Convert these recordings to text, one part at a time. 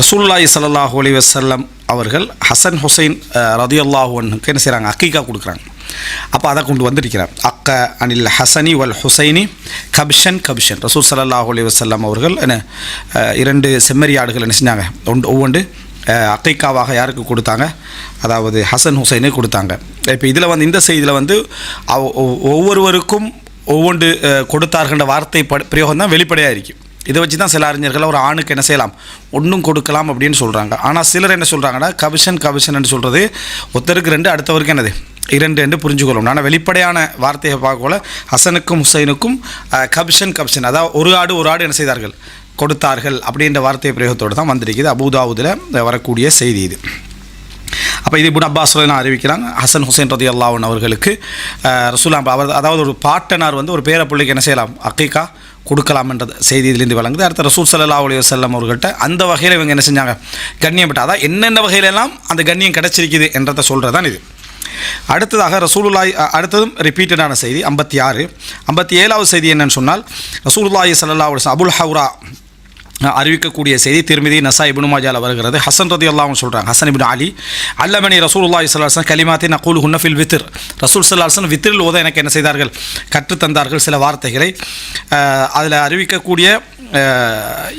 ரசூலுல்லாஹி ஸல்லல்லாஹு அலைஹி வஸல்லம் அவர்கள் ஹசன் ஹுசைன் ரதியல்லாஹு அன்ஹுக்கு என்ன செய்கிறாங்க, அக்கீகா கொடுக்குறாங்க. அப்போ அதை கொண்டு வந்திருக்கிறார். அக்க அனில் ஹசனி வல் ஹுசைனி கப்ஷன் ரசூல் ஸல்லல்லாஹு அலைஹி வஸல்லம் அவர்கள் என்ன 2 செம்மறி ஆடுகள் என்ன செஞ்சாங்க, ஒவ்வொன்று அக்கீகாவாக யாருக்கு கொடுத்தாங்க, அதாவது ஹசன் ஹுசைனே கொடுத்தாங்க. இப்போ இதில் வந்து இந்த செய்தியில் வந்து ஒவ்வொருவருக்கும் ஒவ்வொன்று கொடுத்தார்கின்ற வார்த்தை பிரயோகம் தான் வெளிப்படையாக இருக்கும். இதை வச்சு தான் சில அறிஞர்கள் ஒரு ஆணுக்கு என்ன செய்யலாம், ஒன்றும் கொடுக்கலாம் அப்படின்னு சொல்கிறாங்க. ஆனால் சிலர் என்ன சொல்கிறாங்கன்னா கபிஷன் சொல்கிறது ஒருத்தருக்கு 2 அடுத்தவருக்கு என்னது 2 என்று புரிஞ்சுக்கொள்ளணும். ஆனால் வெளிப்படையான வார்த்தையை பார்க்கல ஹசனுக்கும் ஹுசைனுக்கும் கபிஷன் அதாவது ஒரு ஆடு என்ன செய்தார்கள், கொடுத்தார்கள் அப்படின்ற வார்த்தை பிரயோகத்தோடு தான் வந்திருக்குது. அபூதாவுதில் வரக்கூடிய செய்தி இது. அப்போ இது இப்னு அப்பாஸ் அறிவிக்கிறாங்க, ஹசன் ஹுசைன் ரலியல்லாஹு அன்ஹு அவர்களுக்கு ரசூலுல்லாஹ் அவர் அதாவது ஒரு பாட்டனார் வந்து ஒரு பேர பிள்ளைக்கு என்ன செய்யலாம், அக்கீகா கொடுக்கலாம் என்ற செய்தி இதிலிருந்து வழங்குது. அடுத்த ரசூல் ஸல்லல்லாஹு அலைஹி வஸல்லம் அவர்கள்ட்ட அந்த வகையில் இவங்க என்ன செஞ்சாங்க, கண்ணியப்பட்ட அதான் என்னென்ன வகையிலெல்லாம் அந்த கண்ணியம் கிடைச்சிருக்குது என்றதை சொல்கிறது தான் இது. அடுத்ததாக ரசூலுல்லாஹி அடுத்ததும் ரிப்பீட்டடான செய்தி 57வது செய்தி என்னன்னு சொன்னால், ரசூலுல்லாஹி ஸல்லல்லாஹு அலைஹி வஸல்லம் அபுல் ஹவ்ரா அறிவிக்கக்கூடிய செய்தி திருமிதி நசாய் இப்னு மாஜால வருகிறது. ஹசன் ரலியல்லாஹு அன்ஹு சொல்கிறாங்க, ஹசன் இப்னு அலி அல்லமனி ரசூலுல்லாஹி ஸல்லல்லாஹு அலைஹி வஸல்லம் கலிமாத்தின் அகூலுஹுன்ன ஃபில் வித்ர், ரசூல் ஸல்லல்லாஹு அலைஹி வஸல்லம் வித்ரில் ஓத எனக்கு என்ன செய்தார்கள், கற்றுத்தந்தார்கள் சில வார்த்தைகளை. அதில் அறிவிக்கக்கூடிய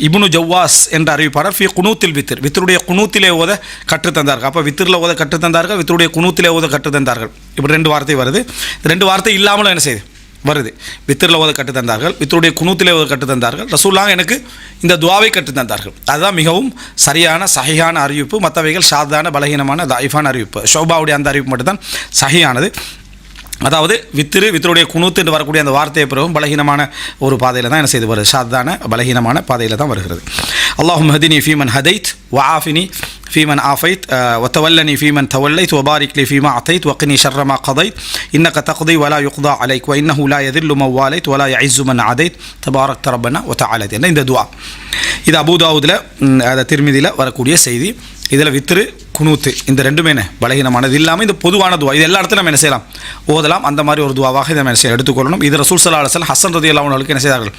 இப்னு ஜவ்வாஸ் என்ற அறிவிப்பாளர் ஃபி குனூத்தில் வித்ருடைய குனூத்திலே ஓத கற்றுத்தந்தார்கள். அப்போ வித்ரில் ஓத கற்றுத்தந்தார்கள், வித்ருடைய குனூத்திலே ஓத கற்றுத்தந்தார்கள். இப்படி 2 வார்த்தை வருது. 2 வார்த்தை இல்லாமலும் என்ன செய்யுது வருது. வித்திரில் ஓத கற்றுத்தந்தார்கள், வித்தருடைய குனூத்திலே ஓத கற்றுத்தந்தார்கள், ரசூலுல்லாஹ் எனக்கு இந்த துவாவை கற்றுத்தந்தார்கள். அதுதான் மிகவும் சரியான சஹீஹான அறிவிப்பு. மற்றவைகள் ஷாதான பலகீனமான தாயிஃபான அறிவிப்பு. ஷோபாவுடைய அந்த அறிவிப்பு மட்டும்தான் சஹீஹானது. அதாவது வித்தருடைய குனூத்து என்று வரக்கூடிய அந்த வார்த்தையை பிறகும் பலகீனமான ஒரு பாதையில் தான் என்ன செய்து வருது, ஷாதான பலகீனமான பாதையில் தான் வருகிறது. அல்லாஹும்ம ஹதினி ஃபீமன் ஹதைத் வஆஃபினி ஃபீமன் ஆஃபைத் வதவல்லனி ஃபீமன் தவல்லைத் வபாரிக் லி ஃபீமா அதைத் வக்னி ஷர்ர மா கதைத் இன்னக தக்தி வலா யுக்தா அலைக் வ இன்னஹு லா யதில்லு மன் வாலைத் வலா யஇஸ்ஸு மன் அதைத் தபாரக்த ரப்பனா வ தஆலத் என்ற இந்த துஆ. இது அபூதாவுதில் திர்மிதியில் வரக்கூடிய செய்தி. இதில் வித்ரு குனூத்து இந்த 2மே என்ன பலகீனமானது இல்லாமல் இந்த பொதுவான துவா இது எல்லா இடத்துலையும் நம்ம என்ன செய்யலாம், ஓதலாம். அந்த மாதிரி ஒரு துவாவாக இதை என்ன எடுத்துக்கொள்ளணும். இது ரசூல் ஸல்லல்லாஹு அலைஹி வஸல்லம் ஹசன் ரலியல்லாஹு அன்ஹுவுக்கு என்ன செய்தார்கள்,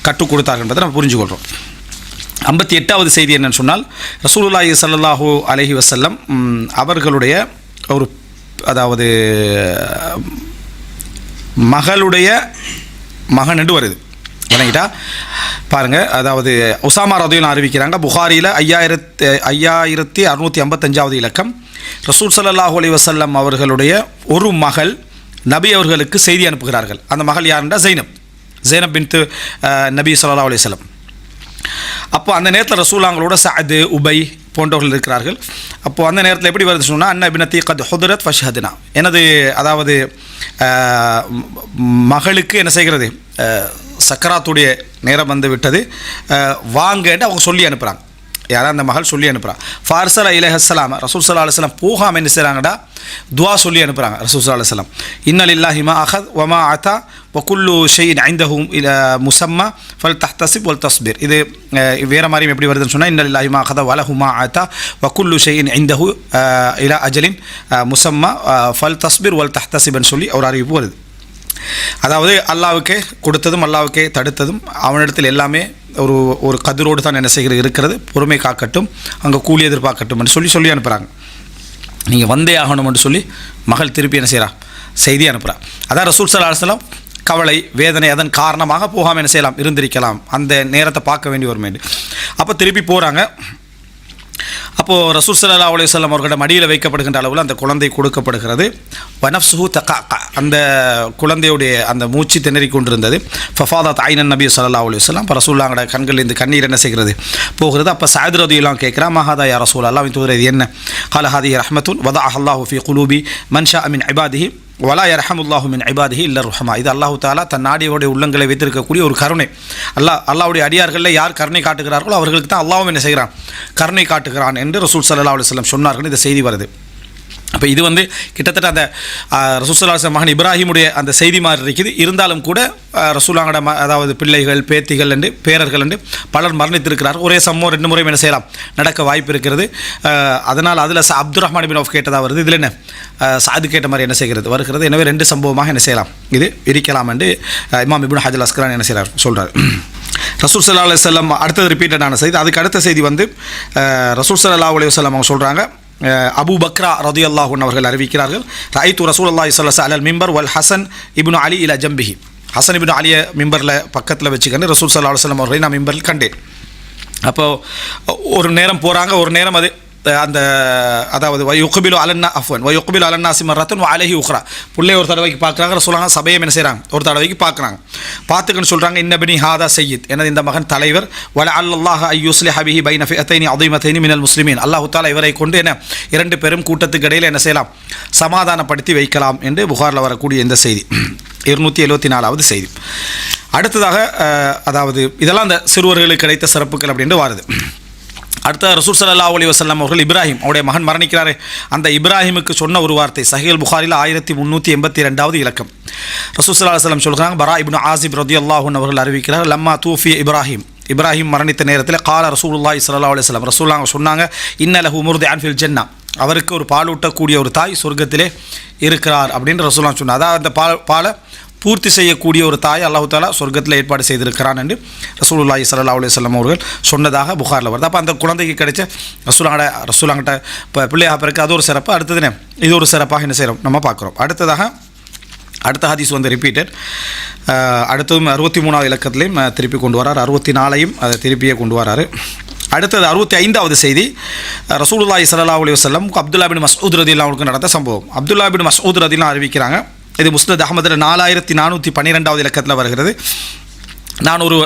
கற்றுக் கொடுத்தார்கள் என்பதை நம்ம புரிஞ்சுக்கொள்கிறோம். 58வது செய்தி என்னன்னு சொன்னால், ரசூலுல்லாஹி ஸல்லல்லாஹு அலைஹி வஸல்லம் அவர்களுடைய ஒரு அதாவது மகளுடைய மகன் என்று வருது வணங்கிட்டா பாருங்கள். அதாவது உசாமா ரதியல்லாஹு அறிவிக்கிறாங்க, புகாரியில் 5655வது இலக்கம், ரசூல் ஸல்லல்லாஹு அலைஹி வஸல்லம் அவர்களுடைய ஒரு மகள் நபி அவர்களுக்கு செய்தி அனுப்புகிறார்கள். அந்த மகள் யாருன்றா ஜெய்னப் பின்த் நபி ஸல்லல்லாஹு அலைஹி வஸல்லம். அப்போ அந்த நேரத்தில் ரசூலாங்களோட சஅத் உபை போன்றவர்கள் இருக்கிறார்கள். அப்போது அந்த நேரத்தில் எப்படி வருது சொன்னால், அன்ன பினத்தி கத் ஹுதுரத் ஃபஷ்ஹத்னா, எனது அதாவது மகளுக்கு என்ன செய்கிறது, சக்கராத்துடைய நேரம் வந்து விட்டது, வாங்கன்னு அவங்க சொல்லி அனுப்புகிறாங்க. யாராவது அந்த மகள் சொல்லி அனுப்புகிறாங்க. ஃபார்சல இலைஹஸ்ஸலாம் ரசூல் ஸல்லல்லாஹு அலைஹி வஸல்லம் போகாமல் என்ன செய்கிறாங்கடா, துவா சொல்லி அனுப்புகிறாங்க. ரசூல் ஸல்லல்லாஹு அலைஹி வஸல்லம் இன்னலில்லாஹி மா அஹத் வ மா அத்தா வ குல்லு ஷைஇன் இன்தஹு முஸம்மா ஃபல் தஹ்தஸிப் வல் தஸ்பிர். இது வேறு மாதிரியும் எப்படி வருதுன்னு சொன்னால், இன்னலில்லாஹி மா அஹத வ லஹு மா அத்தா வ குல்லு ஷைஇன் இன்தஹு இலா அஜலின் முஸம்மா ஃபல் தஸ்பிர் வல் தஹ்தஸிப்னு சொல்லி ஒரு அறிவிப்பு வருது. அதாவது அல்லாவுக்கே கொடுத்ததும் அல்லாவுக்கே தடுத்ததும் அவனிடத்தில் எல்லாமே ஒரு கதிரோடு தான் என்ன செய்கிறது இருக்கிறது, பொறுமை காக்கட்டும், அங்கே கூலி எதிர்பார்க்கட்டும் என்று சொல்லி அனுப்புகிறாங்க. நீங்கள் வந்தே ஆகணும்னு சொல்லி மகள் திருப்பி என்ன செய்கிறா, செய்தி அனுப்புகிறா. அதான் ரசூல் ஸல்லல்லாஹு அலைஹி வஸல்லம் கவலை வேதனை அதன் காரணமாக போகாமல் என்ன செய்யலாம், இருந்திருக்கலாம், அந்த நேரத்தை பார்க்க வேண்டி வருமே. அப்போ திருப்பி போகிறாங்க. அப்போது ரசூல் ஸல்லல்லாஹு அலைஹி வஸல்லம் அவர்களிடம் மடியில் வைக்கப்படுகின்ற அளவில் அந்த குழந்தை கொடுக்கப்படுகிறது. வனஃப்சுஹு தகா, அந்த குழந்தையுடைய அந்த மூச்சு திணறி கொண்டிருந்தது. ஃபஃபாதத் ஐனன் நபி ஸல்லல்லாஹு அலைஹி வஸல்லம், இப்போ ரசூலுல்லாஹ்வோட கண்களில் இந்த கண்ணீர் என்ன செய்கிறது, போகிறது. அப்போ சஅத் ரலியல்லாஹு கேட்குறா, மஹாதா யா ரசூலல்லாஹ், இது என்ன? கால ஹாதிஹி ரஹ்மத்துன் வதஅஹா அல்லாஹு ஃபீ குலூபி மன் ஷாஅ மின் இபாதிஹி வலா யர்ஹமுல்லாஹு மின் இபாதிஹி இல்லா ருஹமா. இது அல்லாஹு தஆலா தன் நாடியோடைய உள்ளங்களை வைத்திருக்கக்கூடிய ஒரு கருணை. அல்லாஹ்வுடைய அடியார்களில் யார் கருணை காட்டுகிறார்களோ அவர்களுக்கு தான் அல்லாஹ்வும் என்ன செய்கிறான், கருணை காட்டுகிறான் என்று ரசூல் ஸல்லல்லாஹு அலைஹி வஸல்லம் சொன்னார்கள். இந்த செய்தி வருது. அப்போ இது வந்து கிட்டத்தட்ட அந்த ரசூல் ஸல்லல்லாஹு அலைஹி வஸல்லம் மகன் இப்ராஹிமுடைய அந்த செய்தி மாதிரி இருக்குது. இருந்தாலும் கூட ரசூலாங்கட அதாவது பிள்ளைகள் பேத்திகள் என்று பேரர்கள் என்று பலர் மரணித்திருக்கிறார். ஒரே சம்பவம் 2 முறை என்ன செய்யலாம் நடக்க வாய்ப்பு இருக்கிறது. அதனால் அதில் அப்துல் ரஹ்மான் பின் அவுஃப் கேட்டதாக வருது. இதில் என்ன சாது கேட்ட மாதிரி என்ன செய்கிறது வருகிறது. எனவே 2 சம்பவமாக என்ன செய்யலாம் இது இருக்கலாம் என்று இமாம் இப்னு ஹஜர் அஸ்கலானி என்ன செய்கிறார் சொல்கிறார். ரசூல் ஸல்லல்லாஹு அலைஹி வஸல்லம் அடுத்தது ரிப்பீட்டடான செய்தி. அதுக்கு அடுத்த செய்தி வந்து ரசூல் ஸல்லல்லாஹு அலைஹி வஸல்லம் அவங்க சொல்கிறாங்க, அபூ பக்ரா ரலியல்லாஹு அன்ஹு அவர்கள் அறிவிக்கிறார்கள், ரஅய்து ரசூலுல்லாஹி ஸல்லல்லாஹு அலைஹி வஸல்லம் அலல் மிம்பர் வல் ஹஸன் இப்னு அலி இலா ஜம்பிஹி. ஹஸன் இப்னு அலியை மிம்பரில் பக்கத்தில் வச்சுக்கன்னு ரசூல் ஸல்லல்லாஹு அலைஹி வஸல்லம் அவர்களை நான் மிம்பரில் கண்டேன். அப்போது ஒரு நேரம் போகிறாங்க, ஒரு நேரம் அது அந்த அதாவது வயுக்பிலு அலன்னா அஃப்வன் வயுக்பிலு அலன்னாசி மர்ரத்தன் அலைஹி உக்ரா புள்ளை ஒரு தடவைக்கு பார்க்குறாங்க. சொல்கிறாங்க சபையை என்ன செய்கிறாங்க ஒரு தடவைக்கு பார்க்குறாங்க. பார்த்துக்கன்னு சொல்கிறாங்க, இன்னபினி ஹாதா சையீத், எனது இந்த மகன் தலைவர், வல அல்லாஹ் ஐயுஸ்லிஹ பிஹி பைன ஃபிஅத்தைனி அதீமத்தைனி மினல் முஸ்லிமீன், அல்லாஹ் தஆலா இவரை கொண்டு என்ன 2 பெரும் கூட்டத்துக்கு இடையில் என்ன செய்யலாம் சமாதானப்படுத்தி வைக்கலாம் என்று புகாரில் வரக்கூடிய இந்த செய்தி 274வது செய்தி. அடுத்ததாக அதாவது இதெல்லாம் அந்த சிறுவர்களுக்கு கிடைத்த சிறப்புகள் அப்படின்ட்டு வருது. அடுத்த ரசூல் ஸல்லல்லாஹு அலைஹி வஸல்லம் அவர்கள் இப்ராஹிம் அவருடைய மகன் மரணிக்கிறாரே, அந்த இப்ராஹிமுக்கு சொன்ன ஒரு வார்த்தை சஹீஹுல் புகாரில் 1382வது இலக்கம். ரசூல் ஸல்லல்லாஹு அலைஹி வஸல்லம் சொல்கிறாங்க, பரா இப்னு ஆசிப் ரலியல்லாஹு அன்ஹு அவர்கள் அறிவிக்கிறார், லம்மா தூஃபிய இப்ராஹிம் மரணித்த நேரத்தில் கால ரசூலுல்லாஹி ஸல்லல்லாஹு அலைஹி வஸல்லம் ரசூலுல்லாஹ் சொன்னாங்க, இன்ன லஹு முர்திஅன் ஃபில் ஜன்னா, அவருக்கு ஒரு பாலூட்டக்கூடிய ஒரு தாய் சொர்க்கத்திலே இருக்கிறார் அப்படின்னு ரசூலுல்லாஹ் சொன்னார். அதாவது அந்த பாலை பூர்த்தி செய்யக்கூடிய ஒரு தாய் அல்லாஹ் தஆலா சொர்க்கத்தில் ஏற்பாடு செய்திருக்கிறான் என்று ரசூலுல்லாஹி ஸல்லல்லாஹு அலைஹி வஸல்லம் அவர்கள் சொன்னதாக புகாரில் வருது. அப்போ அந்த குழந்தைக்கு கிடைச்ச ரசூலாங்கிட்ட இப்போ பிள்ளையாக பிறகு அது ஒரு சிறப்பு. அடுத்ததுனே இது ஒரு சிறப்பாக என்ன செய்கிறோம் நம்ம பார்க்குறோம். அடுத்த ஹதீஸ் வந்து ரிப்பீட்டட். அடுத்ததும் 63வது இலக்கத்திலையும் திருப்பி கொண்டு வரார், 64ஐயும் அதை திருப்பியே கொண்டு வராரு. அடுத்தது 65வது செய்தி. ரசூலுல்லாஹி ஸல்லல்லாஹு அலைஹி வஸல்லம் அப்துல்லா பின் மஸ்ஊத் ரலியல்லாஹு அன்ஹு நடந்த சம்பவம். அப்துல்லா பின் மஸ்ஊத் ரலியல்லாஹு அறிவிக்கிறாங்க, இது முஸ்னத் அஹ்மதில் 4412வது இலக்கத்தில் வருகிறது. நான் ஒரு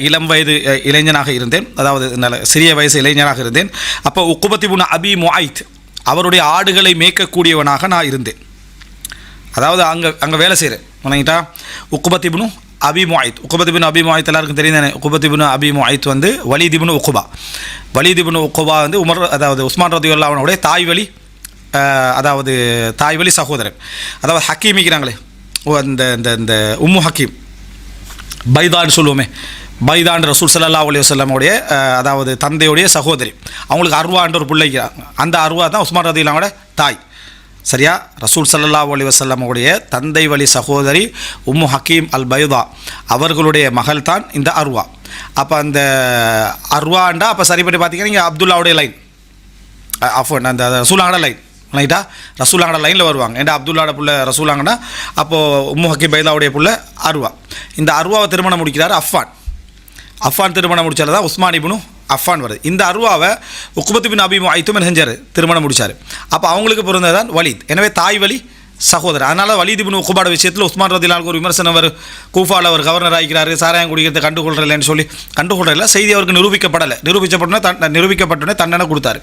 இளம் வயது இளைஞனாக இருந்தேன், அதாவது நல்ல சிறிய வயசு இளைஞனாக இருந்தேன். அப்போ உக்குபத் இப்னு அபி முஐத் அவருடைய ஆடுகளை மேய்க்கக்கூடியவனாக நான் இருந்தேன். அதாவது அங்கே வேலை செய்கிறேன் வணங்கிட்டா. உக்குபத் இப்னு அபி முஐத் எல்லாருக்கும் தெரியும் தானே. உக்குபத் இப்னு அபி முஐத் வந்து வலீத் இப்னு உக்குபா வந்து அதாவது உஸ்மான் ரலியல்லாஹு அன்ஹுடைய தாய் வழி சகோதரன். அதாவது ஹக்கீமிக்கிறாங்களே அந்த இந்த உம்மு ஹக்கீம் பைதான்னு சொல்லுவோமே, பைதான் ரசூல் ஸல்லல்லாஹு அலைஹி வஸல்லமுடைய அதாவது தந்தையுடைய சகோதரி. அவங்களுக்கு அர்வான்ற ஒரு பிள்ளைக்கிறாங்க. அந்த அர்வா தான் உஸ்மான் ரலியல்லாஹு அன்ஹுடைய தாய். சரியா, ரசூல் ஸல்லல்லாஹு அலைஹி வஸல்லமுடைய தந்தை வழி சகோதரி உம்மு ஹக்கீம் அல் பைதா அவர்களுடைய மகள் தான் இந்த அர்வா. அப்போ அந்த அர்வாண்டா அப்போ சரிப்பட்டு பார்த்தீங்கன்னா இங்கே அப்துல்லாவுடைய லைன் அந்த ரசூலாங்கட லைன் ரைட்டா, ரசூலாங்கட லைனில் வருவாங்க. ஏன்னா அப்துல்லாவோட புள்ள ரசூலாங்கடா, அப்போது உம்மு ஹக்கீம் பைதாவுடைய புள்ள அர்வா. இந்த அர்வாவை திருமணம் முடிக்கிறார் அஃபான் திருமணம் முடிச்சால் தான் உஸ்மான் இப்னு அஃபான் வருது. இந்த அர்வாவை உக்குபத் பின் அபி முஐத்தும் என்ன செஞ்சார் திருமணம் முடித்தார். அப்போ அவங்களுக்கு பிறந்ததான் வலீத். எனவே தாய் வழி சகோதரர். அதனால் வலீத் இப்னு உக்குபாட விஷயத்தில் உஸ்மான் ரலியல்லாஹு ஒரு விமர்சனம் வரும். கூஃபாவில் அவர் கவர்னர் ஆகிக்கிறாரு, சாராயம் குடிக்கிறத கண்டுகொள்றதில்லைன்னு சொல்லி கண்டுகொள்றதில்ல. செய்தி அவருக்கு நிரூபிக்கப்பட்டோன்னே தண்டனை கொடுத்தாரு.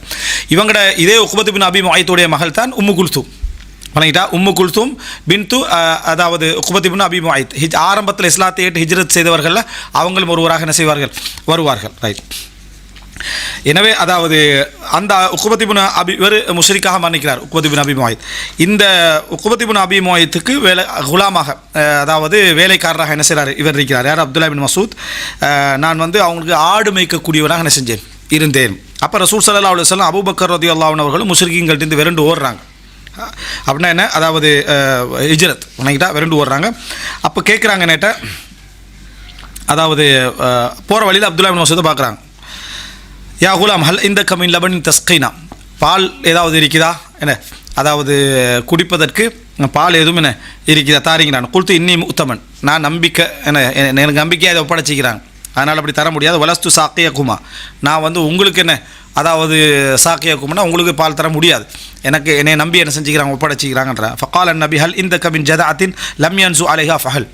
இவங்கட இதே உக்குபத் பின் அபி முஐத்துடைய மகள் தான் உம்மு குல்தூம் வணங்கிட்டா. உம்மு குல்தூம் பின்து அதாவது உக்குபத் பின் அபி முஐத் ஆரம்பத்தில் இஸ்லாத்தை ஏற்று ஹிஜ்ரத் செய்தவர்கள் அவங்களும் ஒருவராக என்ன செய்வார்கள் வருவார்கள். ரைட். எனவே அதாவது அந்த உக்குபத் இப்னு அபி இவர் முஷ்ரிக்காக மரணிக்கிறார். உக்குபத் இப்னு அபி முஐத் இந்த உக்குபத் இப்னு அபி முஐத்துக்கு குலாமாக அதாவது வேலைக்காரராக என்ன செய்கிறார் இவர் இருக்கிறார். யார்? அப்துல்லா பின் மசூத். நான் வந்து அவங்களுக்கு ஆடு மேய்க்கக்கூடியவராக என்ன செஞ்சேன் இருந்தேன். அப்போ ரசூல் ஸல்லல்லாஹு அலைஹி வஸல்லம் அபூபக்கர் ரலியல்லாஹு அன்ஹு அவர்களும் முஷ்ரிக்கீங்கள்ட்ட விரண்டு ஓடுறாங்க. அப்படின்னா என்ன, அதாவது ஹிஜ்ரத் வணங்கிட்டா விரண்டு ஓடுறாங்க. அப்போ கேட்குறாங்க நேட்ட, அதாவது போகிற வழியில் அப்துல்லா பின் மசூத்தை பார்க்குறாங்க. யா குலாம் ஹல் இந்த கமின் லபன் தஸ்கீனா, பால் ஏதாவது இருக்குதா என்ன, அதாவது குடிப்பதற்கு பால் எதுவும் என்ன இருக்குதா தாரிங்க. நான் கொடுத்து இன்னி உத்தமன், நான் நம்பிக்கை என்ன எனக்கு நம்பிக்கையாக அதை ஒப்படைச்சிக்கிறாங்க, அதனால் அப்படி தர முடியாது. வலஸ்து சாக்கிய குமா, நான் வந்து உங்களுக்கு என்ன அதாவது சாக்கிய குமானா உங்களுக்கு பால் தர முடியாது, எனக்கு என்னை நம்பி என்ன செஞ்சுக்கிறாங்க ஒப்படைச்சிக்கிறாங்கன்ற. ஃபகால் நபி ஹல் இந்த கமின் ஜதாத்தின் லம் யன்சு அலைஹா ஃபஹல்,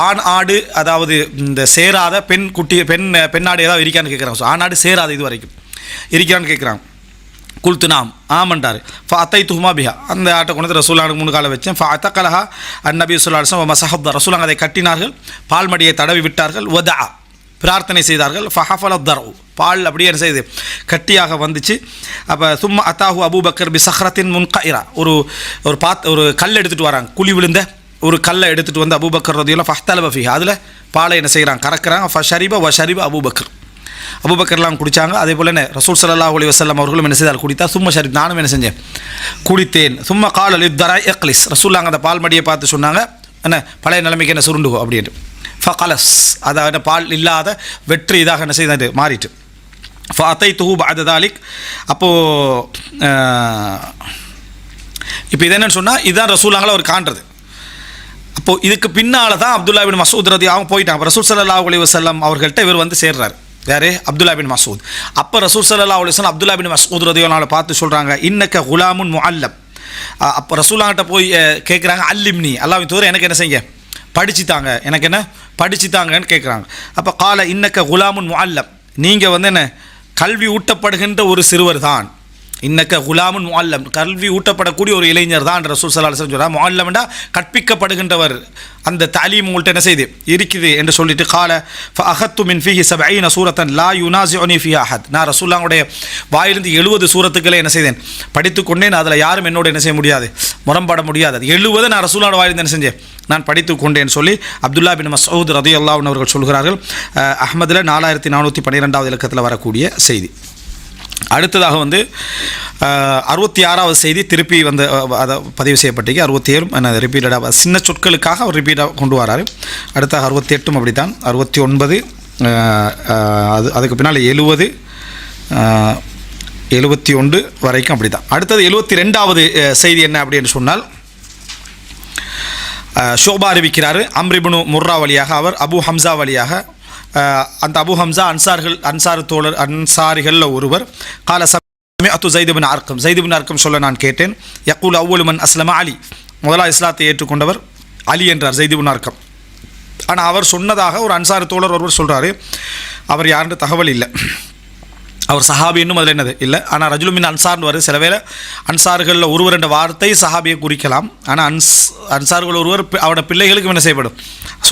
ஆண் ஆடு அதாவது இந்த சேராத பெண்ணாடு ஏதாவது இருக்கான்னு கேட்குறாங்க. ஸோ ஆணாடு சேராத இது வரைக்கும் இருக்கிறான்னு கேட்குறாங்க. குல்த்து நாம் ஆமண்டார். அத்தை துஹ்மா பிஹா, அந்த ஆட்டை கொண்டு ரசூலானுக்கு 3 காலை வச்சேன். அத்தகலஹா அந்நபி ஸல்லல்லாஹு அலைஹி வஸல்லம் மஸஹப், ரசூலாங்க அதை கட்டினார்கள், பால்மடியை தடவி விட்டார்கள். வதா பிரார்த்தனை செய்தார்கள். ஃபஹஃபல தர்உ, பால் அப்படியே என்ன செய்து கட்டியாக வந்துச்சு. அப்போ சும்மா அத்தாஹு அபூபக்கர் பி சஹ்ரத்தின் முன்கயிரா, ஒரு கல் எடுத்துகிட்டு வராங்க, குழி விழுந்த ஒரு கல்லை எடுத்துகிட்டு வந்து அபூபக்கர் ரதியல்லாஹு ஃபஹ்தலப ஃபீஹா, அதில் பாலை என்ன செய்கிறாங்க, கறக்கிறாங்க. ஃபஷரிப வஷரிப அபூபக்கர், அபூபக்கர்லாம் குடித்தாங்க. அதே போல் என்ன ரசூல் ஸல்லல்லாஹு அலைஹி வஸல்லம் அவர்களும் என்ன செய்தால், குடித்தா. சும்மா ஷரிப், நானும் என்ன செஞ்சேன், குடித்தேன். சும்மா கால லித்தரா எக்லிஸ், ரசூல்லாங்க அந்த பால் மடியை பார்த்து சொன்னாங்க, என்ன பழைய நிலைமைக்கு என்ன சுருண்டுகோ அப்படின்ட்டு. ஃபகலஸ், அதாவது பால் இல்லாத வெற்றி இதாக என்ன செய்து மாறிட்டு. ஃபஅதைதுஹு பஅத தாலிக், அப்போது இப்போ இது என்னன்னு சொன்னால் இதுதான் ரசூல்லாங்கள அவர் காண்றது. அப்போது இதுக்கு பின்னால் தான் அப்துல்லா பின் மஸ்ஊத் ரதியல்லாஹு போயிட்டாங்க. அப்போ ரசூல் ஸல்லல்லாஹு அலைஹி வஸல்லம் அவர்கள்ட்ட இவர் வந்து சேர்றாரு. யார்? அப்துல்லா பின் மஸ்ஊத். அப்போ ரசூல் ஸல்லல்லாஹு அலைஹி வஸல்லம் அப்துல்லா பின் மஸ்ஊத் ரதியல்லாஹு பார்த்து சொல்கிறாங்க, இன்னக்க குலாமுன் முஅல்லம். அப்போ ரசூல்லாங்கிட்ட போய் கேட்குறாங்க, அல்லிம்னி, அல்லாஹ்வின் தூதர் எனக்கு என்ன செய்யுங்க, படிச்சுத்தாங்க, எனக்கு என்ன படிச்சுத்தாங்கன்னு கேட்குறாங்க. அப்போ கால இன்னக்க குலாமுன் முஅல்லம், நீங்கள் வந்து என்ன கல்வி ஊட்டப்படுகின்ற ஒரு சிறுவர் தான். இன்னக்க குலாமுன் முஅல்லம், கல்வி ஊட்டப்படக்கூடிய ஒரு இளைஞர் தான் ரசூல் ஸல்லல்லாஹு அலைஹி வஸல்லம் சொல்கிறார். முஅல்லம்னா கற்பிக்கப்படுகின்றவர், அந்த தாலீம் உங்கள்கிட்ட என்ன செய்து இருக்குது என்று சொல்லிட்டு கால ஃபஅஹத்து மின் ஃபீஹி 70 சூரத்தன் லா யுனாஸிஉனி ஃபீஹா அஹத், நான் ரசூலுல்லாஹ்வுடைய வாயிலிருந்து 70 சூரத்துக்களை என்ன செய்தேன், படித்துக்கொண்டேன். அதில் யாரும் என்னோட என்ன செய்ய முடியாது, முரண்பட முடியாது. அது 70 நான் ரசூலுல்லாஹ்வுடைய வாயிலிருந்து என்ன செஞ்சேன், நான் படித்து கொண்டேன்னு சொல்லி அப்துல்லா பின் மஸ்ஊத் ரதியல்லாஹு அன்ஹு அவர்கள் சொல்கிறார்கள். அஹ்மதில் 4412வது இலக்கத்தில் வரக்கூடிய செய்தி. அடுத்ததாக வந்து 66வது செய்தி திருப்பி வந்து அதை பதிவு செய்யப்பட்டிருக்கு. 67 ரிப்பீட்டடாக சின்ன சொற்களுக்காக அவர் ரிப்பீட்டாக கொண்டு வராரு. அடுத்தாக 68 அப்படித்தான், 69 அதுக்கு பின்னால் 70 71 வரைக்கும் அப்படி தான். அடுத்தது 72வது செய்தி என்ன அப்படின்னு சொன்னால், ஷோபா அறிவிக்கிறாரு அம்ர் இப்னு முர்ரா வழியாக, அவர் அபு ஹம்சா வழியாக. அந்த அபு ஹம்சா அன்சாரிகளில் ஒருவர். கால சமிஅத்து ஸைத் இப்னு அர்கம், ஸைத் இப்னு அர்கம் சொல்ல நான் கேட்டேன். யக்கூல் அவ்வலு மன் அஸ்லம அலி, முதலாக இஸ்லாத்தை ஏற்றுக்கொண்டவர் அலி என்றார் ஸைத் இப்னு அர்கம். ஆனால் அவர் சொன்னதாக ஒரு அன்சார் தோழர் ஒருவர் சொல்கிறாரு, அவர் யாருன்னு தகவல் இல்லை, அவர் சஹாபி இன்னும் அதில் என்னது இல்லை. ஆனால் ரஜுலுமின் அன்சார்னு வருது. சில வேளை அன்சார்களில் ஒருவர் என்ற வார்த்தை சஹாபியை குறிக்கலாம். ஆனால் அன்சார்கள் ஒருவர் அவரோட பிள்ளைகளுக்கு என்ன செய்யப்படும்,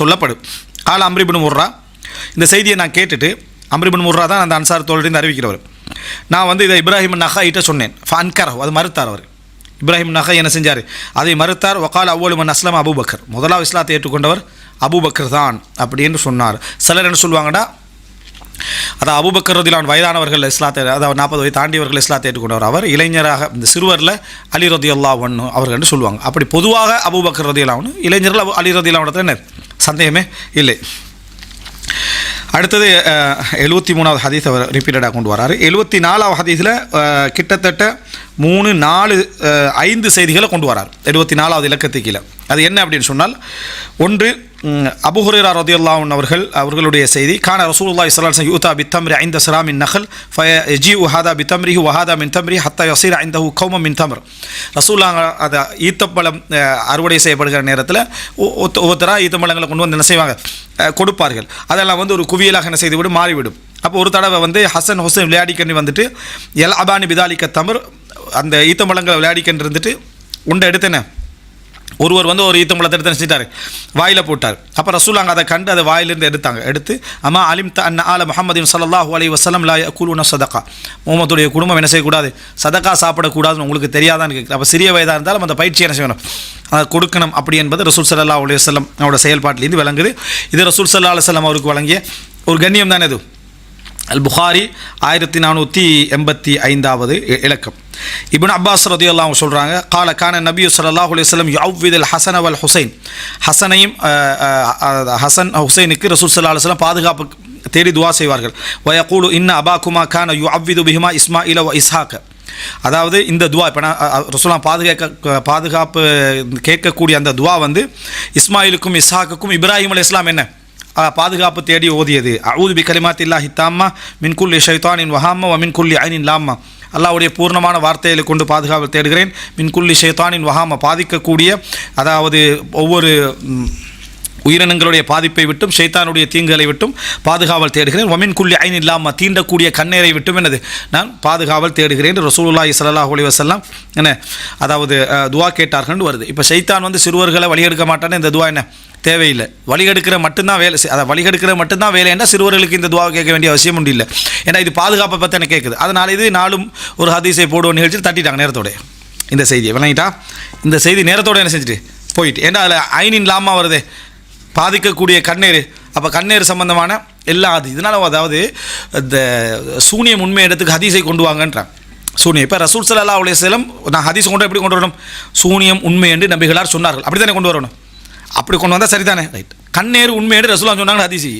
சொல்லப்படும். கால அம்ர் இப்னு முர்ரா, இந்த செய்தியை நான் கேட்டுட்டு, அம்ர் இப்னு முர்ரா தான் அந்த அன்சார் தோழரின் அறிவிக்கிறவர். நான் வந்து இதை இப்ராஹிம் நஹா சொன்னேன். ஃபன்கரஹ், அது மறுத்தார். அவர் இப்ராஹிம் நஹா என்ன செஞ்சார், அதை மறுத்தார். வகால் அவ்வளவு மன் அஸ்லம் அபூபக்கர், முதலாவது இஸ்லாத்தை ஏற்றுக்கொண்டவர் அபூபக்கர் தான் அப்படின்னு சொன்னார். சிலர் என்ன சொல்லுவாங்கடா, அதாவது அபூபக்கர் ரதியல்லாஹு வயதானவர்கள் இஸ்லாத்தை, அதாவது 40 வயது தாண்டியவர்கள் இஸ்லாத்தை ஏற்றுக்கொண்டவர். அவர் இளைஞராக இந்த சிறுவரில் அலி ரதியல்லாஹு அன்ஹு அவர்கள் சொல்லுவாங்க. அப்படி பொதுவாக அபூபக்கர் ரதியல்லாஹு அன்ஹு, இளைஞர்கள் அலி ரதியல்லாஹு அன்ஹு, என்ன சந்தேகமே இல்லை. அடுத்தது 73வது ஹதீஸ் அவர் ரிப்பீட்டடாக கொண்டு வராரு. 74வது ஹதீஸில் கிட்டத்தட்ட 3, 4, 5 செய்திகளை கொண்டு வரார் 74வது இலக்கத்துக்கு கீழே. அது என்ன அப்படின்னு சொன்னால், ஒன்று அபூ ஹுரைரா ரலியல்லாஹு அன்ஹு அவர்களுடைய செய்தி. கான ரசூலுல்லாஹி ஸல்லல்லாஹு அலைஹி வஸல்லம் யூதா பித்தம்ரி ஐந்த ஸிராமின் நஹல் ஃபயஜீஉ ஹாதா பித்தம்ரிஹி வ ஹாதா மின் தம்ரிஹி ஹத்தா யஸீர ஐந்தஹு கௌமம் மின் தம்ர். ரசூலுல்லாஹ் அது ஈத்தப்பழம் அறுவடை செய்யப்படுகிற நேரத்தில் ஒவ்வொருத்தராக ஈத்தப்பழங்களை கொண்டு வந்து என்ன செய்வாங்க, கொடுப்பார்கள். அதெல்லாம் வந்து ஒரு குவியலாக என்ன செய்துவிடும், மாறிவிடும். அப்போ ஒரு தடவை வந்து ஹசன் ஹுசைன் விளையாடிக்கண்ணி வந்துட்டு எல் அபானி பிதாலிக்க தமர், அந்த ஈத்தம்பழங்களை விளையாடிக்கன்று இருந்துட்டு உண்டை எடுத்தேனே, ஒருவர் வந்து ஒரு ஈத்தம்பழத்தை எடுத்து நினச்சிட்டாரு, வாயில் போட்டார். அப்போ ரசூலுல்லாஹ் அதை கண்டு அதை வாயிலிருந்து எடுத்து அம்மா அலிம்த அன்ன ஆல முஹம்மதின் ஸல்லல்லாஹு அலைஹி வஸல்லம் லா யஅகுலுன ஸதகா, முஹம்மதுடைய குடும்பம் என்ன செய்யக்கூடாது, சதகா சாப்பிடக்கூடாதுன்னு உங்களுக்கு தெரியாதான்னு கேட்குது. அப்போ சிறிய வயதாக இருந்தாலும் அந்த பயிற்சி என்ன செய்யணும், அதை கொடுக்கணும். அப்படி என்பது ரசூல் ஸல்லல்லாஹு அலைஹி வஸல்லம் அவரோட செயல்பாட்டிலேருந்து விளங்குது. இது ரசூல் ஸல்லல்லாஹு அலைஹி வஸல்லம் அவருக்கு வழங்கிய ஒரு கண்ணியம் தானே இது. அல் புகாரி 1485வது இலக்கம். இப்னு அப்பாஸ் ரலியல்லாஹு அன்ஹு சொல்கிறாங்க, கால கான நபி ஸல்லல்லாஹு அலைஹி வஸல்லம் யுஅவ்விதுல் ஹஸன வல் ஹுசைன், ஹசனையும் ஹசன் ஹுசைனுக்கு ரசூல் ஸல்லல்லாஹு அலைஹி வஸல்லம் பாதுகாப்பு தேடி துஆ செய்வார்கள். வயகூலு இன்ன அபாகுமா கான யுஅவ்விது பிஹிமா இஸ்மாயில வ இஸ்ஹாக். அதாவது இந்த துவா இப்போ நான் ரசூலுல்லாஹ் பாதுகாப்பு கேட்கக்கூடிய அந்த துவா வந்து இஸ்மாயிலுக்கும் இஸ்ஹாக்குக்கும் இப்ராஹிம் அலைஹிஸ்ஸலாம் என்ன பாதுகாப்பு தேடி ஓதியது. அஊது பி கலிமாத்தில்லாஹி தாம்மா மின் குல்லி ஷைத்தானின் வஹாம்மா வ மின் குல்லி ஐனின் லாம்மா, அல்லாஹ்வுடைய பூர்ணமான வார்த்தைகளை கொண்டு பாதுகாப்பு தேடுகிறேன். மின் குல்லி ஷைத்தானின் வஹாம்மா, பாதிக்கக்கூடிய, அதாவது ஒவ்வொரு உயிரினங்களுடைய பாதிப்பை விட்டும் ஷைத்தானுடைய தீங்குகளை விட்டும் பாதுகாவல் தேடுகிறேன். வமின் குல்லி ஐன் இல்லாமல் தீண்டக்கூடிய கண்ணீரை விட்டும் என்னது நான் பாதுகாவல் தேடுகிறேன். ரசூலுல்லாஹி ஸல்லல்லாஹு அலைஹி வஸல்லம் என்ன அதாவது துவா கேட்டார்கள் வருது. இப்போ ஷைத்தான் வந்து சிறுவர்களை வழியெடுக்க மாட்டான்னு இந்த துவா என்ன தேவையில்லை. வழிகெடுக்கிற மட்டும்தான் வேலை, அதை வழிகெடுக்கிற மட்டும்தான் வேலை என்ன சிறுவர்களுக்கு இந்த துவாவை கேட்க வேண்டிய அவசியம் உண்டு இல்லை. ஏன்னா இது பாதுகாப்பை பற்றி எனக்கு கேட்குது. அதனால் இது நாளும் ஒரு ஹதீஸை போடுவோம் நிகழ்ச்சி தட்டிட்டாங்க நேரத்தோட இந்த செய்தியை விளங்கிட்டா. இந்த செய்தி நேரத்தோடு என்ன செஞ்சுட்டு போயிட்டு, ஏன்னா அதில் ஐனின் லாமா வருது பாதிக்கக்கூடிய கண்ணீர். அப்போ கண்ணீர் சம்பந்தமான எல்லாம் அது இதனால் அதாவது இந்த சூனியம் உண்மை இடத்துக்கு ஹதீஸை கொண்டு வாங்கன்றான். சூனியம் இப்போ ரசூல் ஸல்லல்லாஹு அலைஹி வஸல்லம் நான் ஹதீஸ் கொண்டு எப்படி கொண்டு வரணும், சூனியம் உண்மை என்று நபிகளார் சொன்னார்கள், அப்படி தானே கொண்டு வரணும். அப்படி கொண்டு வந்தால் சரிதானே, ரைட். கண்ணீர் உண்மை என்று ரசூலுல்லாஹ் சொன்னாங்க ஹதீஸி,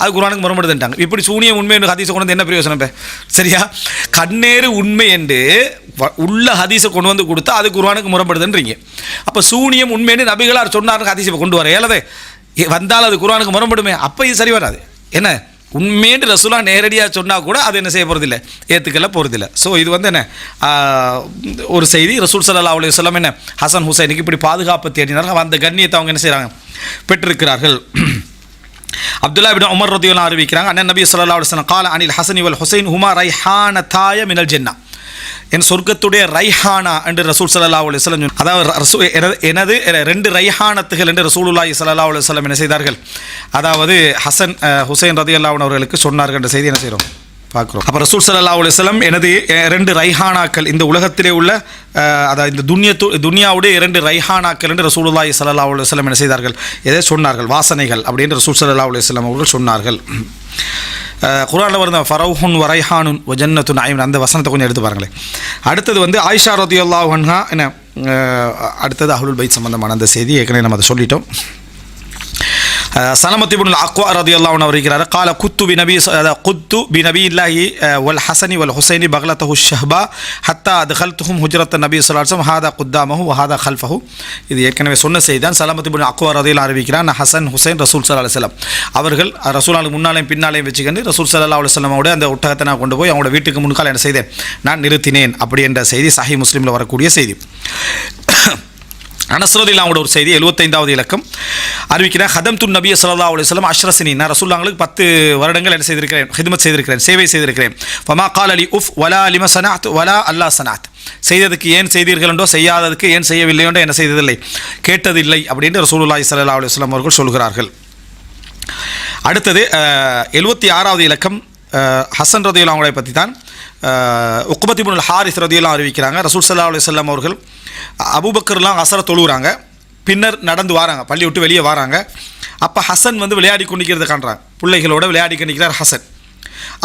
அது குர்ஆனுக்கு முரண்படுதுட்டாங்க. இப்படி சூனியம் உண்மை என்று ஹதீஸை கொண்டு வந்து என்ன பிரயோசனம் இப்போ சரியா? கண்ணீர் உண்மை என்று உள்ள ஹதீஸை கொண்டு வந்து கொடுத்தா அது குர்ஆனுக்கு முரண்படுதுன்றீங்க. அப்போ சூனியம் உண்மை என்று நபிகளார் சொன்னார்கள் ஹதீஸை கொண்டு வர ஏழதே வந்தால் அது குர்ஆனுக்கு முரண்படுமே. அப்போ இது சரி வராது. என்ன உண்மைன்னு ரசூலா நேரடியாக சொன்னால் கூட அது என்ன செய்ய போகிறதில்லை, ஏற்றுக்கல போகிறதில்லை. ஸோ இது வந்து என்ன ஒரு செய்தி. ரசூல் ஸல்லல்லாஹு அலைஹி வஸல்லம் என்ன ஹசன் ஹுசைனுக்கு இப்படி பாதுகாப்பு தேடினார்கள். அந்த கண்ணியத்தை அவங்க என்ன செய்கிறாங்க பெற்றிருக்கிறார்கள். அப்துல்லா இப்னு உமர் ரலியல்லாஹு அறிவிக்கிறாங்க, அண்ணன் நபி ஸல்லல்லாஹு அலைஹி வஸல்லம் கால அனில் ஹசனி வல் ஹுசைன் ஹுமா ரைஹானதாய மினல் ஜன்னா, என் சொர்க்கத்துடைய ரைஹானா என்று ரசூல் ஸல்லல்லாஹு அலைஹி வஸல்லம், அதாவது எனது 2 ரைஹானத்துகள் என்று ரசூலுல்லாஹி ஸல்லல்லாஹு அலைஹி வஸல்லம் என்ன செய்தார்கள், அதாவது ஹசன் ஹுசைன் ரலியல்லாஹு அன்ஹு அவர்களுக்கு சொன்னார்கள் என்ற செய்தி என்ன செய்கிறோம் பார்க்குறோம். அப்போ ரசூல் ஸல்லல்லாஹு அலைஹி வஸல்லம் எனது 2 ரைஹானாக்கள், இந்த உலகத்திலே உள்ள அதாவது இந்த துன்யாவுடைய 2 ரைஹானாக்கள் என்று ரசூலுல்லாஹி ஸல்லல்லாஹு அலைஹி வஸல்லம் என்ன செய்தார்கள், எதை சொன்னார்கள், வாசனைகள் அப்படின்னு ரசூல் ஸல்லல்லாஹு அலைஹி வஸல்லம் அவர்கள் சொன்னார்கள். குர்ஆனில் வருந்த ஃபரௌஹுன் வரைஹானுன் வஜன்னத்து நயீம் அந்த வசனத்தை கொஞ்சம் எடுத்து பாருங்களேன். அடுத்தது வந்து ஆயிஷா ரலியல்லாஹு அன்ஹா என்ன அடுத்தது அஹ்லுல் பைத் சம்பந்தமான அந்த செய்தி ஏற்கனவே நம்ம அதை சொல்லிட்டோம். சலமத் இப்னுல் அக்வா ரலியல்லாஹு அன்ஹு வருகிறார், قال كنت بنبي الله والحسن والحسين بغلته الشهباء حتى دخلتهم حجرة النبي صلى الله عليه وسلم هذا قدامه وهذا خلفه. இது ஏற்கனவே சொன்ன செய்தி தான். சலமத் இப்னுல் அக்வா ரலியல்லாஹு அறிவிக்கிறார், ஹசன் ஹுசைன் ரசூல் ஸல்லல்லாஹு அலைஹி வஸல்லம் அவர்கள் ரசூலுல்லாஹ்க்கு முன்னாலேயும் பின்னாலேயும் வச்சுக்கொண்டு ரசூல் ஸல்லல்லாஹு அலைஹி வஸல்லமோட அந்த ஒட்டகத்தை நான் கொண்டு போய் அவங்களோட வீட்டுக்கு முன்னால் என்ன செய்தேன், நான் நிறுத்தினேன் அப்படி என்ற செய்தி சஹீஹ் முஸ்லிமில் வரக்கூடிய செய்தி. அனஸ் ரலியல்லாஹு அன்ஹு ஒரு செய்தி 75வது இலக்கம் அறிவிக்கிறார், ஹதம்து நபிய ஸல்லல்லாஹு அலைஹி வஸல்லம் அஷ்ரஸினி, நான் ரசூலுல்லாஹ்வுக்கு 10 வருடங்கள் என்ன செய்திருக்கிறேன், ஹிதமத் செய்திருக்கிறேன், சேவை செய்திருக்கிறேன். ஃபமா கால லி உஃப் வலா லிம ஸனஅத் வலா அல்லா ஸனஅத், செய்ததுக்கு ஏன் செய்தீர்கள் என்றோ செய்யாததுக்கு ஏன் செய்யவில்லை என்றோ என்ன செய்ததில்லை, கேட்டதில்லை அப்படின்னு ரசூலுல்லாஹி ஸல்லல்லாஹு அலைஹி வஸல்லம் அவர்கள் சொல்கிறார்கள். அடுத்தது 76வது இலக்கம் ஹசன் ரலியல்லாஹு அன்ஹு பற்றி தான். உக்பத் இப்னுல் ஹாரிஸ் ரலியல்லாஹு அன்ஹு அறிவிக்கிறாங்க, ரசூல் ஸல்லல்லாஹு அலைஹி வஸல்லம் அவர்கள் அபூபக்கர்லாம் அஸர தொழுகிறாங்க, பின்னர் நடந்து வராங்க, பள்ளி விட்டு வெளியே வராங்க. அப்போ ஹசன் வந்து விளையாடி கொண்டிருக்கிறத காண்றாங்க, பிள்ளைகளோட விளையாடி கொண்டிருக்கிறார் ஹசன்.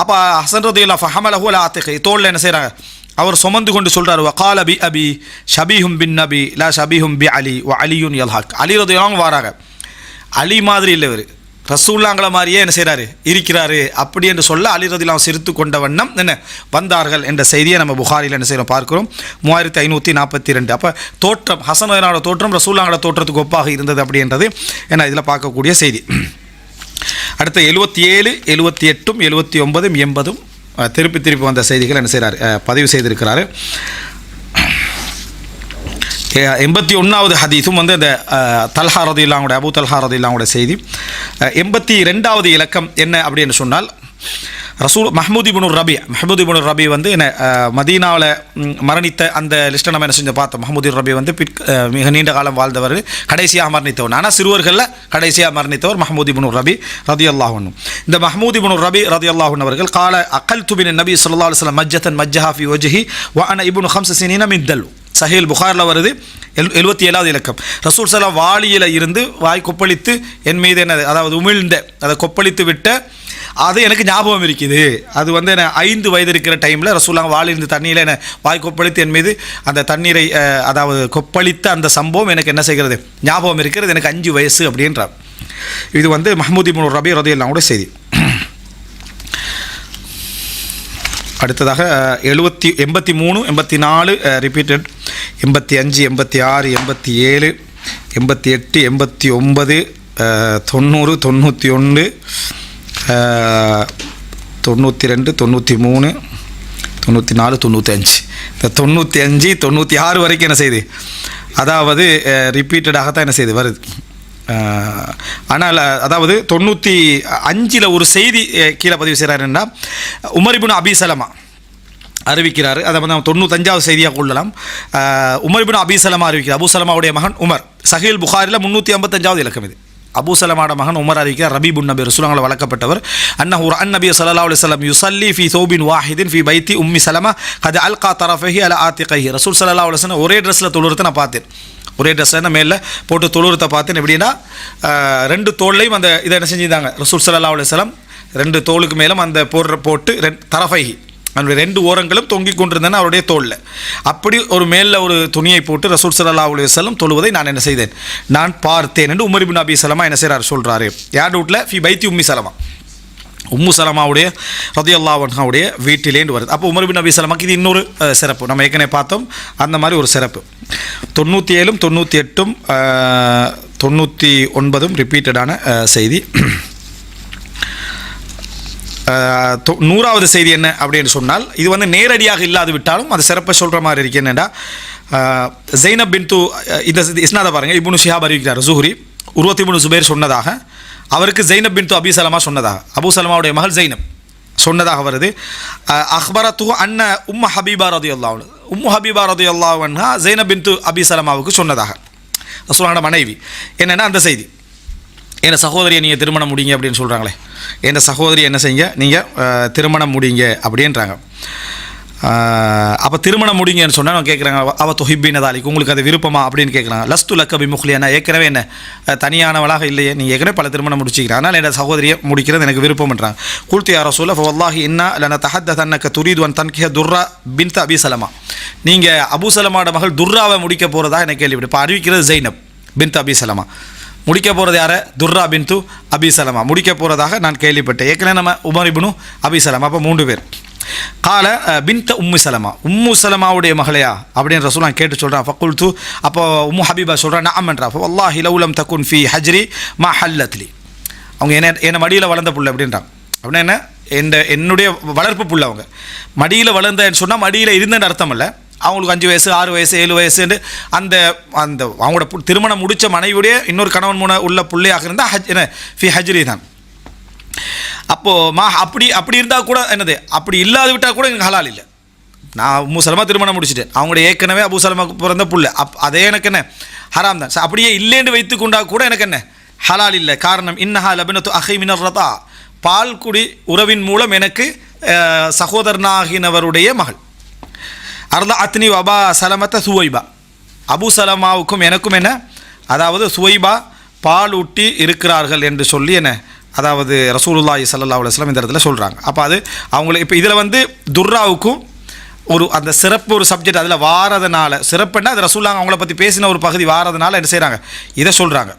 அப்போ ஹசன் ரலியல்லாஹு ஃபஹமலஹு அலா ஆத்திகி, தோளில் என்ன செய்கிறாங்க, அவர் சுமந்து கொண்டு சொல்கிறார், வகால பி அபி ஷபீஹும் பின் நபி லா ஷபீஹும் பி அலி வ அலியுன் யல்ஹக், அலி ரலியல்லாஹு வராங்க, அலி மாதிரி இல்லை இவர் ரசூலுல்லாஹ்ங்கள மாதிரியே என்ன செய்கிறாரு இருக்கிறாரு அப்படி என்று சொல்ல அலி ரலியல்லாஹு சிரித்து கொண்ட வண்ணம் என்ன வந்தார்கள் என்ற செய்தியை நம்ம புகாரியில் என்ன செய்கிறோம் பார்க்கிறோம். 3542. அப்போ தோற்றம் ஹசன் ரலியல்லாஹு தோற்றம் ரசூலுல்லாஹ்ங்கள தோற்றத்துக்கு ஒப்பாக இருந்தது அப்படின்றது என்ன இதில் பார்க்கக்கூடிய செய்தி. அடுத்த 77, 78, 79, 80 திருப்பி வந்த செய்திகள் என்ன செய்கிறார் பதிவு செய்திருக்கிறாரு. 81வது ஹதீஸும் வந்து அந்த தல்ஹா ரலியல்லாஹு அபூ தல்ஹா ரலியல்லாஹு செய்தி. 82வது இலக்கம் என்ன அப்படின்னு சொன்னால், ரசூல் மஹ்மூத் இப்னு ரபி வந்து என்ன மதீனாவில் மரணித்த அந்த லிஸ்ட்டை நம்ம என்ன செஞ்சு பார்த்தோம். மஹ்மூத் இப்னு ரபி வந்து மிக நீண்ட காலம் வாழ்ந்தவர், கடைசியாக மரணித்தவர், ஆனால் சிறுவர்களில் கடைசியாக மரணித்தவர் மஹ்மூத் இப்னு ரபி ரலியல்லாஹு அன்ஹு. இந்த மஹ்மூத் இப்னு ரபி ரலியல்லாஹு அன்ஹு அவர்கள் கால அகல்து பின் நபி ஸல்லல்லாஹு அலைஹி வஸல்லம் மஜ்ஜத்தன் மஜ்ஜஹா ஃபி வஜ்ஹி வ அன இப்னு 5 சினீன மின் தல். சஹீல் புகாரில் வருது. 77வது இலக்கம், ரசூல் ஸல்லல்லாஹு வாளியில் இருந்து வாய் கொப்பளித்து என் மீது என்னது அதாவது உமிழ்ந்த அதை கொப்பளித்து விட்ட அது எனக்கு ஞாபகம் இருக்குது. அது வந்து என்ன 5 வயது இருக்கிற டைமில் ரசூலுல்லாஹ் வாளிலிருந்து தண்ணீரில் என்ன வாய் கொப்பளித்து என் மீது அந்த தண்ணீரை அதாவது கொப்பளித்த அந்த சம்பவம் எனக்கு என்ன செய்கிறது ஞாபகம் இருக்கிறது, எனக்கு 5 வயசு அப்படின்றார். இது வந்து மஹ்மூத் இப்னு ரபி ரலியல்லாஹு அன்ஹு செய்தி. அடுத்ததாக 83, 84 ரிப்பீட்டட், 85, 86, 87, 88, 89, 90, 91, 92, 93, 94, 95. இந்த 95, 96 வரைக்கும் என்ன செய்யுது, அதாவது ரிப்பீட்டடாகத்தான் என்ன செய்யுது வருது. ஆனால் அதாவது 95 ஒரு செய்தி கீழே பதிவு செய்கிறாருன்னா உமர் இப்னு அபி சலமா அறிவிக்கிறார். அதை வந்து நம்ம 95வது செய்தியாக கொள்ளலாம். உமர் இப்னு அபி சலமா அறிவிக்கிறார். அபு சலமாவுடைய மகன் உமர். சஹீல் புகாரில் 355வது இலக்கம் இது. அபு சலமாவோட மகன் உமர் அறிவிக்கிறார். ரபீபுன் நபி ரசூலுல்லாஹி வளர்க்கப்பட்டவர். அன்னஹு ரஅன் நபி ஸல்லல்லாஹு அலைஹி வஸல்லம் யுஸல்லி ஃபீ தௌபின் வாஹிதின் ஃபீ பைத்தி உம்மி சலமா கத் அல்கா தரஃபஹி அலா ஆத்திகைஹி. ரசூல் ஸல்லல்லாஹு அலைஹி வஸல்லம் ஒரே ட்ரெஸ்ஸில் தொழுறதை நான் பார்த்தேன். ஒரே ட்ரெஸ்ஸில் மேலே போட்டு தொழுறதை பார்த்தேன். எப்படின்னா 2 தோள்லையும் அந்த இதை என்ன செஞ்சுருந்தாங்க ரசூல் ஸல்லல்லாஹு அலைஹி வஸல்லம் 2 தோளுக்கு மேலும் அந்த போட்டு தரஃபைஹி அவருடைய 2 ஓரங்களும் தொங்கிக் கொண்டிருந்தேன் அவருடைய தோளில். அப்படி ஒரு மேலில் ஒரு துணியை போட்டு ரசூல் ஸல்லல்லாஹு அலைஹி வஸல்லம் தொழுவதை நான் என்ன செய்தேன், நான் பார்த்தேன் என்று உமர் இப்னு அபி சலமா என்ன செய்கிறார் சொல்கிறாரு. யார் வீட்டில்? ஃபி பைத்தி உம்மி சலமா, உம்மு சலமாவுடைய ரலியல்லாஹு அன்ஹாவுடைய வீட்டிலேண்டு வருது. அப்போ உமர் இப்னு அபி சலமாக்கு இது இன்னொரு சிறப்பு. நம்ம ஏற்கனவே பார்த்தோம் அந்த மாதிரி ஒரு சிறப்பு. 97, 98, 99 ரிப்பீட்டடான செய்தி. 100வது செய்தி என்ன அப்படின்னு சொன்னால், இது வந்து நேரடியாக இல்லாது விட்டாலும் அது சிறப்பை சொல்கிற மாதிரி இருக்கு. என்னென்னா ஜைனப் பின்து இந்த இஸ்னாதை பாருங்கள். இப்னு ஷிஹாப் அறிவிக்கிறார். ஜுஹ்ரி உர்வத் இப்னு ஜுபைர் சொன்னதாக, அவருக்கு ஜைனப் பின்து அபி சலமா சொன்னதாக, அபு சலமாவுடைய மகள் ஜைனப் சொன்னதாக வருது. அக்பரத்து அன்ன உம்மு ஹபீபா ரலியல்லாஹு அன்ஹா, உம்மு ஹபீபா ரலியல்லாஹு அன்ஹா ஜைனப் பின்து அபி சலமாவுக்கு சொன்னதாக, ரசூலுல்லாஹ்வோட மனைவி. என்னென்னா அந்த செய்தி, என் சகோதரியை நீங்கள் திருமணம் முடிங்க அப்படின்னு சொல்கிறாங்களே, என் சகோதரி என்ன செய்யுங்க, நீங்கள் திருமணம் முடிங்க அப்படின்றாங்க. அப்போ திருமணம் முடிங்கன்னு சொன்னால் நான் கேட்குறாங்க, அவ தொஹிப்பினதாலிக்கு உங்களுக்கு அது விருப்பமா அப்படின்னு கேட்குறாங்க. லஸ்து லக்க பி முஹ்லியா, நான் ஏற்கனவே என்ன தனியானவளாக இல்லையே, நீங்கள் ஏற்கனவே பல திருமணம் முடிச்சிக்கிறேன், அதனால் என் சகோதரியை முடிக்கிறது எனக்கு விருப்பம்ன்றாங்க. குல்தி யா ரசூல ஃபவல்லாஹி இன்னா லன தஹத்தன்னக துரீது அன் தன்கிஹ துர்ரா பின்த் அபி சலமா, நீங்கள் அபு சலமாவோட மகள் துர்ராவை முடிக்க போகிறதா எனக்கு கேள்விப்பட்டு. இப்போ அறிவிக்கிறது ஜைனப் பின்த் அபி சலமா, முடிக்க போகிறது யாரை? துர்ரா பின்து அபி சலமா முடிக்க போகிறதாக நான் கேள்விப்பட்டேன். ஏற்கனவே நம்ம உமர் இப்னு அபி சலமா, அப்போ 3 பேர். கால பின்த உம்மு சலமா, உம்மு சலமாவுடைய மகளையா அப்படின்னு ரசூல் நான் கேட்டு சொல்கிறேன். ஃபக்குல்து, அப்போ உம்மு ஹபீபா சொல்கிறேன் நஅம்ன்றா. வல்லாஹி லவ்லம் தகுன் ஃபி ஹஜ்ரி மா ஹல்லத்லி, அவங்க என்னை மடியில் வளர்ந்த புள்ள அப்படின்றாங்க. அப்படின்னா என்ன, என்னுடைய வளர்ப்பு புள்ள. அவங்க மடியில் வளர்ந்தேன்னு சொன்னால் மடியில் இருந்தேன்னு அர்த்தம் இல்லை. அவங்களுக்கு 5 வயசு 6 வயசு 7 வயசுன்னு அந்த அந்த அவங்களோட திருமணம் முடித்த மனைவியுடைய இன்னொரு கணவன் உள்ள பிள்ளையாக இருந்தால் ஃபி ஹஜ்ரி தான். அப்போது அப்படி இருந்தால் கூட என்னது, அப்படி இல்லாது விட்டால் கூட எனக்கு ஹலால் இல்லை. நான் உம்மு சலமா திருமணம் முடிச்சிட்டேன், அவங்களுடைய ஏற்கனவே அபு சலமாக்கு பிறந்த புள்ள, அதே எனக்கு என்ன ஹராம் தான். அப்படியே இல்லைன்னு வைத்து கொண்டா கூட எனக்கு என்ன ஹலால் இல்லை. காரணம் இன்னஹா லபினத்து அஹி மினர் ரதா, பால் குடி உறவின் மூலம் எனக்கு சகோதரனாகினவருடைய மகள். அர்லா அத்னி அபா சலமத்த சுவைபா, அபு சலமாவுக்கும் எனக்கும் என்ன, அதாவது சுவைபா பால் ஊட்டி இருக்கிறார்கள் என்று சொல்லி என்ன, அதாவது ரசூலுல்லாஹி ஸல்லல்லாஹு அலைஹி வஸல்லம் இந்த இடத்துல சொல்கிறாங்க. அப்போ அது அவங்களுக்கு இப்போ இதில் வந்து துர்ராவுக்கும் ஒரு அந்த சிறப்பு ஒரு சப்ஜெக்ட் அதில் வாரதுனால, சிறப்புன்னா அது ரசூலுல்லாஹ் அவங்கள பற்றி பேசின ஒரு பகுதி வாரதுனால என்ன செய்கிறாங்க, இதை சொல்கிறாங்க.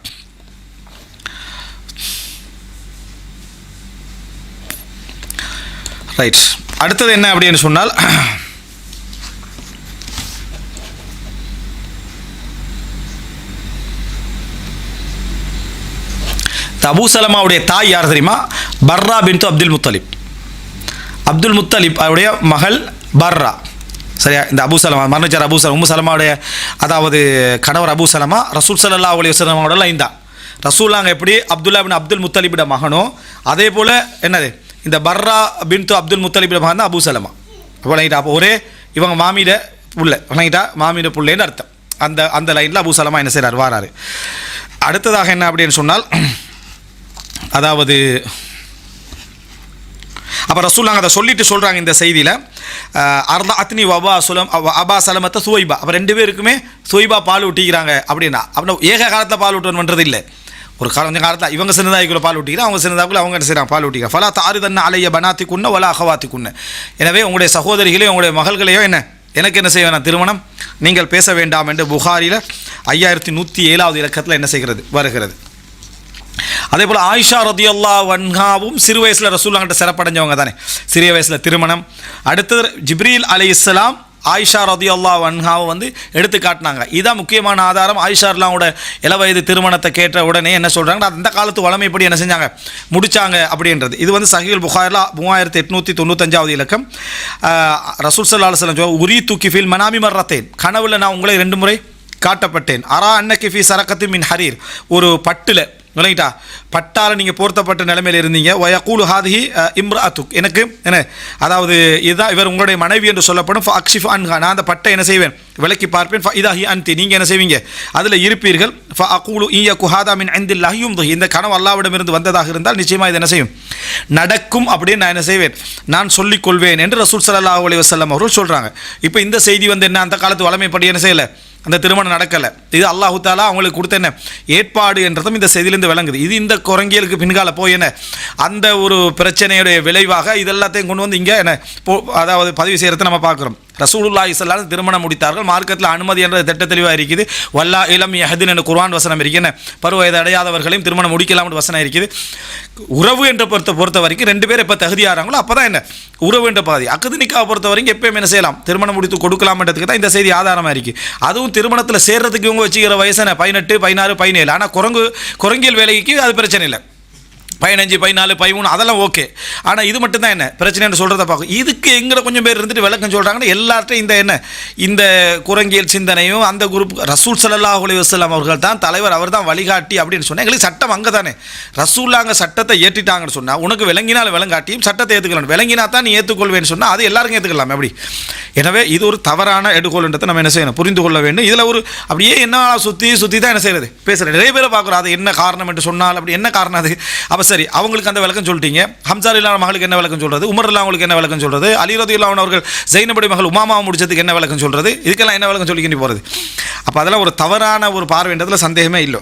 ரைட், அடுத்தது என்ன அப்படின்னு சொன்னால், அபு சலமாவுடைய தாய் யார் தெரியுமா? பர்ரா பின்து அப்துல் முத்தலிப். அப்துல் முத்தலிப் அவருடைய மகள் பர்ரா. சரியா? இந்த அபு சலமா மரணிச்சார். அபு சலம் உம்மு சலமாவுடைய அதாவது கணவர் அபு சலமா ரசூல் ஸல்லல்லாஹு அலைஹி வஸல்லமோட லைன் தான். ரசூல்லாங்க எப்படி அப்துல்லா பின் அப்துல் முத்தலிபிட மகனோ அதே போல் என்னது இந்த பர்ரா பின்து அப்துல் முத்தலிபிட மகன் தான் அபு சலமா. விளங்கிட்டா? அப்போ ஒரே இவங்க மாமியிட புள்ள, விளங்கிட்டா? மாமியிட புள்ளேன்னு அர்த்தம். அந்த லைனில் அபு சலமா என்ன செய்கிறார், வாராரு. அடுத்ததாக என்ன அப்படின்னு சொன்னால், அதாவது அப்போ ரசூலுல்லாஹ் அதை சொல்லிட்டு சொல்கிறாங்க இந்த செய்தியில், அர்லா அத்னி அபா சலமத்த சுவைபா, அப்போ 2 பேருக்குமே சுவைபா பால் ஊட்டிக்கிறாங்க அப்படின்னா. அப்படின்னா ஏக காலத்தில் பால் ஊட்டுவன்றது இல்லை, ஒரு கொஞ்சம் காலத்தில் இவங்க சின்னதாய்க்குள்ள பால் ஊட்டிக்கிறேன், அவங்க சின்னதாக்குள்ள அவங்க என்ன செய்கிறாங்க, பால் ஊட்டிக்கிறாங்க. ஃபலா தாரிதன்ன அலைய பனாத்திக்குன்ன வலா அகவாத்திக்குன்ன, எனவே உங்களுடைய சகோதரிகளையோ உங்களுடைய மகள்களையோ என்ன எனக்கு என்ன செய்ய வேணாம், திருமணம் நீங்கள் பேச வேண்டாம் என்று புகாரில் 5107வது இலக்கத்தில் என்ன செய்கிறது, வருகிறது. அதே போல் ஆயிஷா ரலியல்லாஹு அன்ஹாவும் சிறு வயசில் ரசூலுல்லாஹ்கிட்ட சிறப்படைஞ்சவங்க தானே, சிறிய வயசில் திருமணம். அடுத்தது ஜிப்ரீல் அலைஹிஸ்ஸலாம் ஆயிஷா ரலியல்லாஹு அன்ஹாவை வந்து எடுத்து காட்டினாங்க. இதுதான் முக்கியமான ஆதாரம். ஆயிஷா ரலியல்லாஹுவோட இளவயது திருமணத்தை கேட்ட உடனே என்ன சொல்கிறாங்க, அந்த காலத்து வளமைப்படி என்ன செஞ்சாங்க, முடித்தாங்க அப்படின்றது. இது வந்து சஹீஹுல் புகாரில் 3895வது இலக்கம். ரசூல் ஸல்லல்லாஹு அலைஹி வஸல்லம் உரி தூக்கி ஃபில் மனாமி மர்ரத்தைன், கனவுல நான் உங்களை 2 முறை காட்டப்பட்டேன். அரா அன்னக்கி ஃபி சரக்கத்து மின் ஹரீர், ஒரு பட்டில் விளங்கிட்டா பட்டால் நீங்கள் போர்த்தப்பட்ட நிலைமையில் இருந்தீங்க. வயக்கூலு ஹாதிஹி இம்ராத்துக், எனக்கு என்ன அதாவது இதுதான் இவர் உங்களுடைய மனைவி என்று சொல்லப்படும். அக்ஷிஃப் அன்ஹா, நான் அந்த பட்டை என்ன செய்வேன் விலக்கி பார்ப்பேன். இதாஹி அன்தி, நீங்கள் என்ன செய்வீங்க அதில் இருப்பீர்கள். அகூலு ஈயக்கு ஹாதா மின் ஐந்தில்லாஹி யும்துஹி, இந்த கனவு அல்லாஹ்விடமிருந்து வந்ததாக இருந்தால் நிச்சயமாக இது என்ன செய்யும் நடக்கும் அப்படின்னு நான் என்ன செய்வேன் நான் சொல்லிக்கொள்வேன் என்று ரசூல் ஸல்லல்லாஹு அலைஹி வஸல்லம் அவர்கள் சொல்கிறாங்க. இப்போ இந்த செய்தி வந்து என்ன அந்த காலத்து வளமைப்படி என்ன செய்யலை, அந்த திருமணம் நடக்கலை. இது அல்லாஹு தாலா அவங்களுக்கு கொடுத்த என்ன ஏற்பாடு என்றதும் இந்த செய்தியிலிருந்து விளங்குது. இது இந்த குரங்கியலுக்கு பின்கால போய் என்ன அந்த ஒரு பிரச்சனையுடைய விளைவாக இதெல்லாத்தையும் கொண்டு வந்து இங்கே என்ன அதாவது பதிவு செய்கிறத நம்ம பார்க்குறோம். ரசூலுல்லாஹி ஸல்லல்லாஹு அலைஹி வஸல்லம் திருமணம் முடித்தார்கள். மார்க்கத்தில் அனுமதி என்ற திட்ட தெளிவாக இருக்குது. வல்லா இலம் யஹ்தின் என்ற குர்ஆன் வசனம் இருக்குது. என்ன பருவ வயது அடையாதவர்களையும் திருமணம் முடிக்கலாம் என்று வசனம் இருக்குது. உறவு என்ற பொறுத்த வரைக்கும் ரெண்டு பேர் எப்போ தகுதியாகிறாங்களோ அப்போ தான் என்ன உறவு என்ற பாதி. அக்குது நிக்காவை பொறுத்த வரைக்கும் எப்பயும் என்ன செய்யலாம் திருமணம் முடித்து கொடுக்கலாம்ன்றதுக்கு தான் இந்த செய்தி ஆதாரமாக இருக்குது. அதுவும் திருமணத்தில் சேர்றதுக்கு இவங்க வச்சுக்கிற வயசான 18, 16, 17. ஆனால் குரங்கியல் வேலைக்கு அது பிரச்சனை இல்லை. 15, 14, 13 அதெல்லாம் ஓகே. ஆனால் இது மட்டும்தான் என்ன பிரச்சனைன்னு சொல்கிறத பார்க்கும். இதுக்கு எங்களை கொஞ்சம் பேர் இருந்துட்டு விளக்கம் சொல்கிறாங்கன்னா எல்லார்ட்டும் இந்த என்ன இந்த குரங்கியல் சிந்தனையும் அந்த குரூப் ரசூல் ஸல்லல்லாஹு அலைஹி வஸல்லம் அவர்கள் தான் தலைவர், அவர் தான் வழிகாட்டி அப்படின்னு சொன்னால் எங்களுக்கு சட்டம் அங்கே தானே. ரசூல்லா அங்கே சட்டத்தை ஏற்றிட்டாங்கன்னு சொன்னால் உனக்கு விளங்கினால் விளங்காட்டியும் சட்டத்தை ஏற்றுக்கலாம். விளங்கினா தான் நீ ஏற்றுக்கொள்வேன்னு சொன்னால் அது எல்லாருக்கும் ஏற்றுக்கலாம் அப்படி. எனவே இது ஒரு தவறான எடுகோல்ன்றதை நம்ம என்ன செய்யணும் புரிந்து கொள்ள வேண்டும். இதில் ஒரு அப்படியே என்ன சுற்றி தான் என்ன செய்யறது பேசுகிறது. நிறைய பேரை பார்க்குறோம் அது என்ன காரணம் என்று சொன்னால் அப்படி என்ன காரணம் அது. அப்போ சரி அவங்களுக்கு அந்த விளக்கம் சொல்லிட்டீங்க. ஹம்சா ரலியல்லாஹு மகளுக்கு என்ன விளக்கம் சொல்கிறது, உமர் ரலியல்லாஹு அவங்களுக்கு என்ன விளக்கம் சொல்கிறது, அலி ரலியல்லாஹு அவர்கள் ஜைனபுடைய மகள் உமாமாவை முடிச்சதுக்கு என்ன விளக்கம் சொல்கிறது, இதுக்கெல்லாம் என்ன விளக்கம் சொல்லிக்கிட்டு போகிறது. அப்போ அதெல்லாம் ஒரு தவறான ஒரு பார்வைன்றதுல சந்தேகமே இல்லை.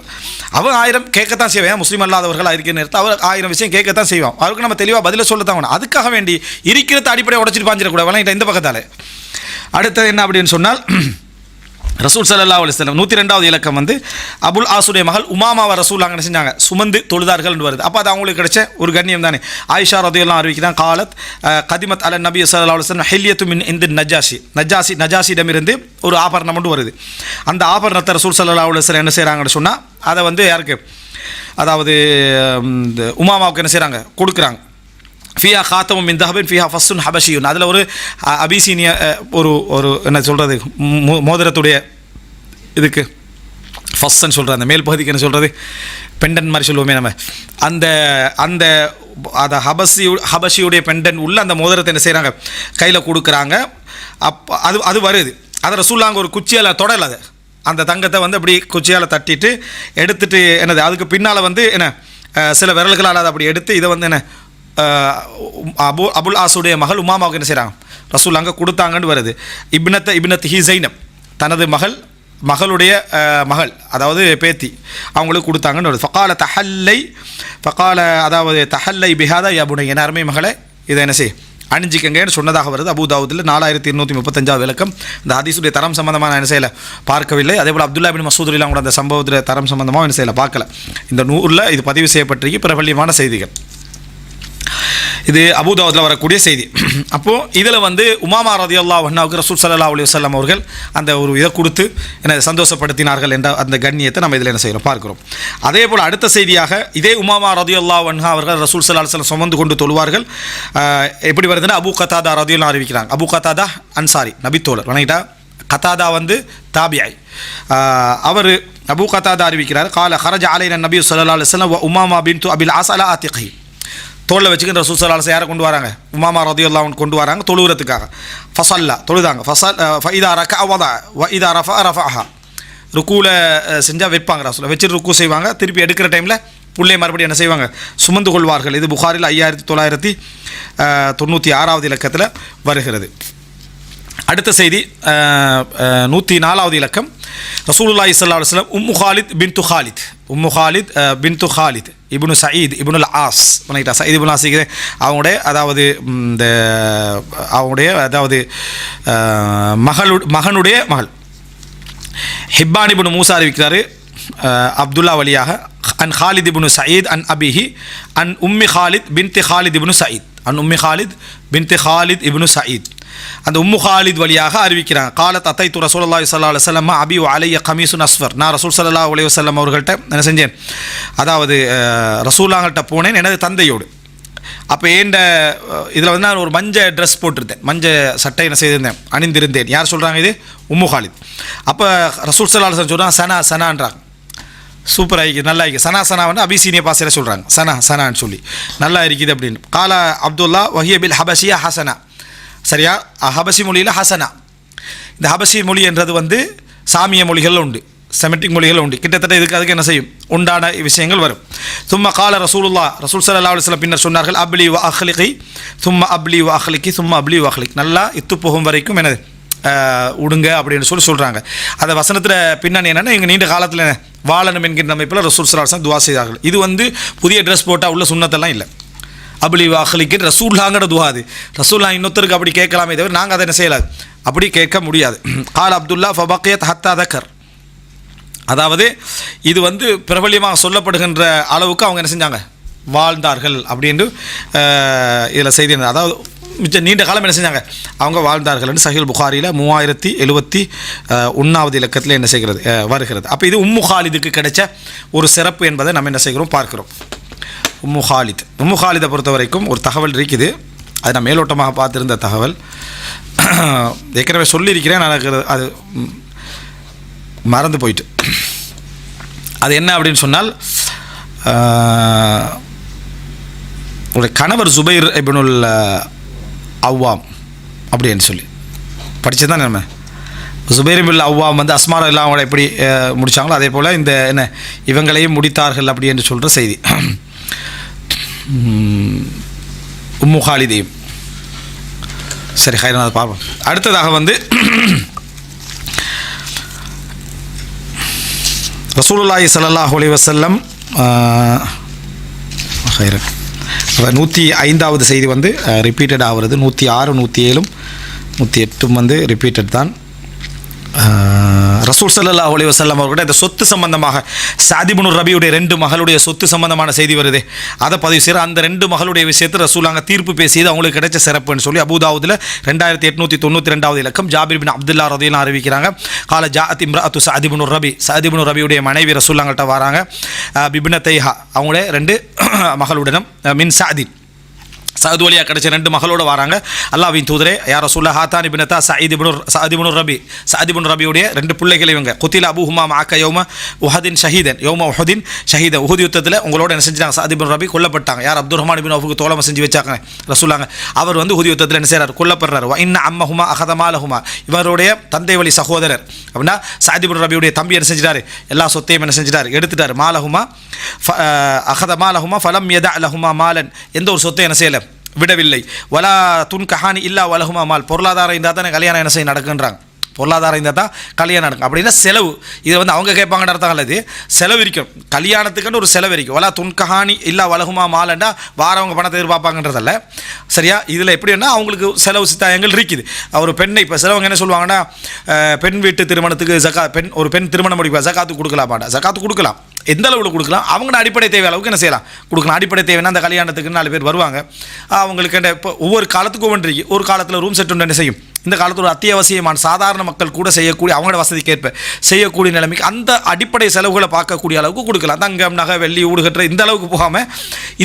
அவன் 1000 கேட்கத்தான் செய்வான். முஸ்லீம் அல்லாதவர்கள் இருக்கிற நேரத்தில் அவர் 1000 விஷயம் கேட்கத்தான் செய்வான். அவருக்கு நம்ம தெளிவாக பதில சொல்லத்தான் வேணும். அதுக்காக வேண்டி இருக்கிறத அடிப்படையை உடச்சிட்டு பாஞ்சிடக்கூடாது விளங்கிட்ட இந்த பக்கத்தால். அடுத்தது என்ன அப்படின்னு சொன்னால் ரசூல் ஸல்லல்லாஹு அலைஹி வஸல்லம் 102வது இலக்கம் வந்து அபுல் ஆசுடைய மகள் உமாமாவை ரசூல் என்ன செஞ்சாங்க சுமந்து தொழுதார்கள் என்று வருது. அப்போ அது அவங்களுக்கு கிடைச்ச ஒரு கண்ணியம் தானே. ஆயிஷா ரதியல்லாஹு அறிவிக்கிறான் காலத் கதிமத் அல நபி ஸல்லல்லாஹு அலைஹி வஸல்லம் ஹில்யத்து மின் இந்த நஜாஷிடமிருந்து ஒரு ஆபரணம் மட்டும் வருது. அந்த ஆபரணத்தை ரசூல் ஸல்லல்லாஹு அலைஹி வஸல்லம் என்ன செய்கிறாங்கன்னு சொன்னால் அதை வந்து யாருக்கு அதாவது உமாமாவுக்கு என்ன செய்கிறாங்க கொடுக்குறாங்க. ஃபியா காத்தமும் மின் தஹபின் ஃபியா ஃபஸ்ஸுன் ஹபஷியுன், அதில் ஒரு அபிசீனிய ஒரு என்ன சொல்கிறது மோதிரத்துடைய இதுக்கு ஃபஸ்ன்னு சொல்கிற அந்த மேல் பகுதிக்கு என்ன சொல்கிறது பெண்டன் மாதிரி சொல்லுவோமே நம்ம அந்த அந்த அதை ஹபஷியுடைய பெண்டன் உள்ள அந்த மோதிரத்தை என்ன செய்கிறாங்க கையில் கொடுக்குறாங்க. அப்போ அது வருது. அதை ரசூலுல்லாஹ் ஒரு குச்சியால் தொடலை அதை அந்த தங்கத்தை வந்து அப்படி குச்சியால் தட்டிட்டு எடுத்துகிட்டு என்னது அதுக்கு பின்னால் வந்து என்ன சில விரல்களால் அதை அப்படி எடுத்து இதை வந்து என்ன அபுல் ஆசுடைய மகள் உமாமாவுக்கு என்ன செய்கிறாங்க ரசூல் அங்கே கொடுத்தாங்கன்னு வருது. இப்னத் ஹி ஜைனப், தனது மகளுடைய மகள் அதாவது பேத்தி அவங்களுக்கு கொடுத்தாங்கன்னு வருது. ஃபகால அதாவது தஹல்லை பிஹாதா யபுனை, என் அருமை மகளை இதை என்ன செய் அணிஞ்சிக்கங்கன்னு சொன்னதாக வருது. அபூ தாவூதில் 4235வது விளக்கம். இந்த ஹதீஸுடைய தரம் சம்பந்தமாக நான் என்ன செய்யலை பார்க்கவில்லை. அதே போல் அப்துல்லா பின் மசூத் ரலியல்லாஹு கூட அந்த சம்பவத்தில் தரம் சம்பந்தமாக என்ன செய்யலை பார்க்கல. இந்த நூறில் இது பதிவு செய்யப்பட்டிருக்கு பிரபல்யமான செய்திகள். இது அபூ தாவூதில் வரக்கூடிய செய்தி. அப்போது இதில் வந்து உமாமா ரலியல்லாஹு அன்ஹாவுக்கு ரசூல் ஸல்லல்லாஹு அலைஹி வஸல்லம் அவர்கள் அந்த ஒரு இதை கொடுத்து என்ன சந்தோஷப்படுத்தினார்கள் என்ற அந்த கண்ணியத்தை நம்ம இதில் என்ன செய்கிறோம் பார்க்குறோம். அதே போல் அடுத்த செய்தியாக இதே உமாமா ரலியல்லாஹு அன்ஹா அவர்கள் ரசூல் ஸல்லல்லாஹு அலைஹி வஸல்லம் சுமந்து கொண்டு தொழுவார்கள். எப்படி வருதுன்னா அபூ கத்தாதா ரலியல்லாஹு அறிவிக்கிறாங்க. அபூ கத்தாதா அன்சாரி நபித்தோழர் வணங்கிட்டா. கத்தாதா வந்து தாபியாய். அவர் அபூ கத்தாதா அறிவிக்கிறார் கால ஹரஜ அலைனா நபி ஸல்லல்லாஹு அலைஹி வஸல்லம் வ உமாமா பின்து அபில் ஆஸ் அலா ஆத்திகி, தோளில் வச்சுக்கிற ரசூல் ஸல்லல்லாஹு அலைஹி வஸல்லம் யாரை கொண்டு வராங்க உமாமா ரலியல்லாஹு அன்ஹா கொண்டு வராங்க தொழுகிறதுக்காக. ஃபஸல்லா தொழுதாங்க. ஃபஇதா ரகஅ வதஅ வ இதா ரஃபஅ ரஃபஅஹா, ருக்கூல செஞ்சால் வைப்பாங்க ரசூல் வச்சுட்டு ருக்கு செய்வாங்க. திருப்பி எடுக்கிற டைமில் புள்ளை மறுபடியும் என்ன செய்வாங்க சுமந்து கொள்வார்கள். இது புகாரில் 5996வது இலக்கத்தில் வருகிறது. அடுத்த செய்தி 104வது இலக்கம். ரசூலுல்லாஹி ஸல்லல்லாஹு அலைஹி வஸல்லம் உம்மு காலித் பின்து காலித் இப்னு சயீத் இப்னுல் ஆஸ் பண்ணிட்டா சயீத் இப்னு ஆஸ் அவங்களுடைய அதாவது மகனுடைய மகள். ஹிப்பான் இப்னு மூசா அறிவிக்கிறாரு அப்துல்லா வழியாக அன் ஹாலித் இப்னு சயீத் அன் அபிஹி அன் உம்மி காலித் பின்தி காலித் இப்னு சயீத் இப்னு சயீத் அந்த உம்மு காலித் வழியாக அறிவிக்கிறாங்க. காலத் அத்தைத்து ரசூலுல்லாஹி ஸல்லல்லாஹு அலைஹி வஸல்லம் அபி வ அலைய கமீசுன் அஸ்ஃபர், நான் ரசூல் ஸல்லல்லாஹு அலைஹி வஸல்லம் அவர்கள்ட்ட என்ன செஞ்சேன் அதாவது ரசூலுல்லாஹ்கிட்ட போனேன் எனது தந்தையோடு. அப்போ ஏண்ட இதில் வந்து நான் ஒரு மஞ்சள் ட்ரெஸ் போட்டிருந்தேன், மஞ்சள் சட்டை என்ன செய்திருந்தேன், அணிந்திருந்தேன். யார் சொல்கிறாங்க? இது உம்மு ஹாலித். அப்போ ரசூல் ஸல்லல்லாஹு அலைஹி வஸல்லம் சொல்கிறாங்க சனா சனான்றாங்க. சூப்பர் ஆகிக்கு, நல்லா இருக்குது. சனா சனா வந்து அபிசீனிய பாசையில் சொல்கிறாங்க, சனா சனான்னு சொல்லி நல்லா இருக்குது அப்படின்னு. காலா அப்துல்லா வஹிய பில் ஹபஷியா ஹசனா. சரியா? ஹபஷி மொழியில் ஹசனா. இந்த ஹபஷி மொழி என்றது வந்து சாமிய மொழிகளில் உண்டு, செமெட்டிக் மொழிகள் உண்டு. கிட்டத்தட்ட இதுக்கு அதுக்கு என்ன செய்யும், உண்டான விஷயங்கள் வரும். சும்மா கால ரசூல் ஸல்லல்லாஹு அலைஹி வஸல்லம் பின்னர் சொன்னார்கள் அப்லி வ அஹ்லிகி சும்மா அப்லி வ அஹ்லிகி சும்மா அப்லி வ அஹ்லிக். நல்லா இத்து போகும் வரைக்கும் என்னது உடுங்க அப்படின்னு சொல்கிறாங்க. அந்த வசனத்தில் பின்னணி என்னென்னா இங்கே நீண்ட காலத்தில் வாழணும் என்கின்ற அமைப்பில் ரசூல் ஸல்லல்லாஹு அலைஹி வஸல்லம் துவா செய்தார்கள். இது வந்து புதிய ட்ரெஸ் போட்டால் உள்ள சுன்னத்தெல்லாம் இல்லை. அப்லி வ அஹ்லிக்கு ரசூல்லாங்கிற துவா. அது ரசூல்லா இன்னொருத்தருக்கு அப்படி கேட்கலாமே தவிர நாங்கள் அதை என்ன செய்யலாது, அப்படி கேட்க முடியாது. கால் அப்துல்லா ஃபபக்கியத் ஹத்தா தக்கர். அதாவது இது வந்து பிரபல்யமாக சொல்லப்படுகின்ற அளவுக்கு அவங்க என்ன செஞ்சாங்க, வாழ்ந்தார்கள் அப்படின்னு இதில் செய்தி. அதாவது மிச்சம் நீண்ட காலம் என்ன செஞ்சாங்க, அவங்க வாழ்ந்தார்கள். சஹீஹ் புகாரியில் 3071வது இலக்கத்தில் என்ன செய்கிறது வருகிறது. அப்போ இது உம்மு ஹாலிதுக்கு கிடைச்ச ஒரு சிறப்பு என்பதை நம்ம என்ன செய்கிறோம் பார்க்கிறோம். உம்மு ஹாலிதை பொறுத்த வரைக்கும் ஒரு தகவல் இருக்குது, அது நான் மேலோட்டமாக பார்த்துருந்த தகவல், ஏற்கனவே சொல்லியிருக்கிறேன், எனக்கு அது மறந்து போயிட்டு. அது என்ன அப்படின்னு சொன்னால், ஒரு கணவர் ஜுபைர் இப்னுல் அவ்வாம் அப்படின்னு சொல்லி படித்து தான் நம்ம ஜுபைர் இப்னுல் அவ்வாம் வந்து அஸ்மார் எல்லாம் அவங்கள எப்படி முடித்தாங்களோ அதே போல் இந்த என்ன இவங்களையும் முடித்தார்கள் அப்படி என்று சொல்கிற செய்தி. உம்மு ஹாலிதையும் சரி ஹைரன் அதை பார்ப்போம். அடுத்ததாக வந்து ரசூலுல்லாஹி ஸல்லல்லாஹு அலைஹி வஸல்லம் 105வது செய்தி வந்து ரிப்பீட்டட் ஆகிறது. 106, 107, 108 வந்து ரிப்பீட்டட் தான். ரசூல் ஸல்லல்லாஹு அலைஹி வஸல்லம் அவர்களோட இந்த சொத்து சம்பந்தமாக சஅத் இப்னு ரபியுடைய 2 மகளுடைய சொத்து சம்பந்தமான செய்தி வருது, அதை பதிவு செய்கிற அந்த 2 மகளுடைய விஷயத்தில் ரசூலாங்க தீர்ப்பு பேசியது அவங்களுக்கு கிடைச்ச சிறப்புன்னு சொல்லி அபூதாவுதில் 2892வது இலக்கம் ஜாபிர் பின் அப்துல்லா ரதியல்லாஹு அறிவிக்கிறாங்க. கால ஜாஅத் இம்ரஅத்து சஅத் இப்னு ரபியுடைய மனைவி ரசூலாங்கள்ட்ட வராங்க. பிப்னத்தைஹா அவங்களே 2 மகளுடனும் மின் சஅத் வழியாக கிடைச்ச 2 மகளோடு வராங்க. அல்லாஹ்வின் தூதரே யார் ரசூலுல்லாஹ் ஹாத்தான் இப்னதா சஅத் இப்னு ரபியுடைய 2 பிள்ளைகள் இவங்க. குத்தில அபூஹுமா மஅக யௌம உஹதின் ஷஹீதன் உஹது யுத்தத்தில் உங்களோட என்ன செஞ்சாங்க, சஅத் இப்னு ரபி கொல்லப்பட்டாங்க. யார் அப்துர் ரஹ்மான் இப்னு அவுஃபுக்கு தோழமை செஞ்சு வச்சாங்க ரசூலுல்லாஹ். அவர் வந்து உஹது யுத்தத்தில் என்ன செய்கிறார், கொல்லப்படுறார். வ இன்ன அம்மஹுமா அஹத மாலஹுமா இவருடைய தந்தை வழி சகோதரர் அப்படின்னா சஅத் இப்னு ரபியுடைய தம்பி என்ன செஞ்சிட்டாரு, எல்லா சொத்தையும் என்ன செஞ்சிட்டார், எடுத்துட்டார். மாலஹுமா அஹத மாலஹுமா ஃபலம் யதஅ லஹுமா மாலன் எந்த ஒரு சொத்தை என்ன செய்யலை, விடவில்லை. வலா துன் கஹானி இல்லா வலஹுமா மால் பொருளாதாரம் இருந்தால் தானே கல்யாணம் என்ன செய்ய நடக்குன்றாங்க, பொருளாதாரம் இருந்தால் தான் கல்யாணம் நடக்கும். அப்படின்னா செலவு, இதை வந்து அவங்க கேட்பாங்கன்னு அர்த்தம் அல்லது செலவு இருக்கும், கல்யாணத்துக்குன்னு ஒரு செலவு இருக்கும். வலா துன் கஹானி இல்லா வலஹுமா மாலண்டா வாரவங்க பணத்தை எதிர்பார்ப்பாங்கன்றதல்ல. சரியா? இதில் எப்படின்னா அவங்களுக்கு செலவு சித்தாயங்கள் இருக்குது. ஒரு பெண்ணை இப்போ சிலவங்க என்ன சொல்லுவாங்கன்னா, பெண் வீட்டு திருமணத்துக்கு ஒரு பெண் திருமணம் முடிப்பா ஜகாத்து கொடுக்கலாமாண்டா, ஜகாத்து கொடுக்கலாம், எந்த அளவில் கொடுக்கலாம், அவங்களோட அடிப்படை தேவை அளவுக்கு என்ன செய்யலாம் கொடுக்கலாம். அடிப்படை தேவைன்னா அந்த கல்யாணத்துக்கு 4 பேர் வருவாங்க, அவங்களுக்கு இப்போ ஒவ்வொரு காலத்துக்கும் ஒவ்வொன்றிருக்கு. ஒரு காலத்தில் ரூம் செட் ஒன்று என்ன செய்யும், இந்த காலத்தில் ஒரு அத்தியாவசியமான சாதாரண மக்கள் கூட செய்யக்கூடிய அவங்களோட வசதிக்கேற்ப செய்யக்கூடிய நிலைமைக்கு அந்த அடிப்படை செலவுகளை பார்க்கக்கூடிய அளவுக்கு கொடுக்கலாம். தங்கம் நகை வெள்ளி ஊடுகட்டுற இந்த அளவுக்கு போகாமல்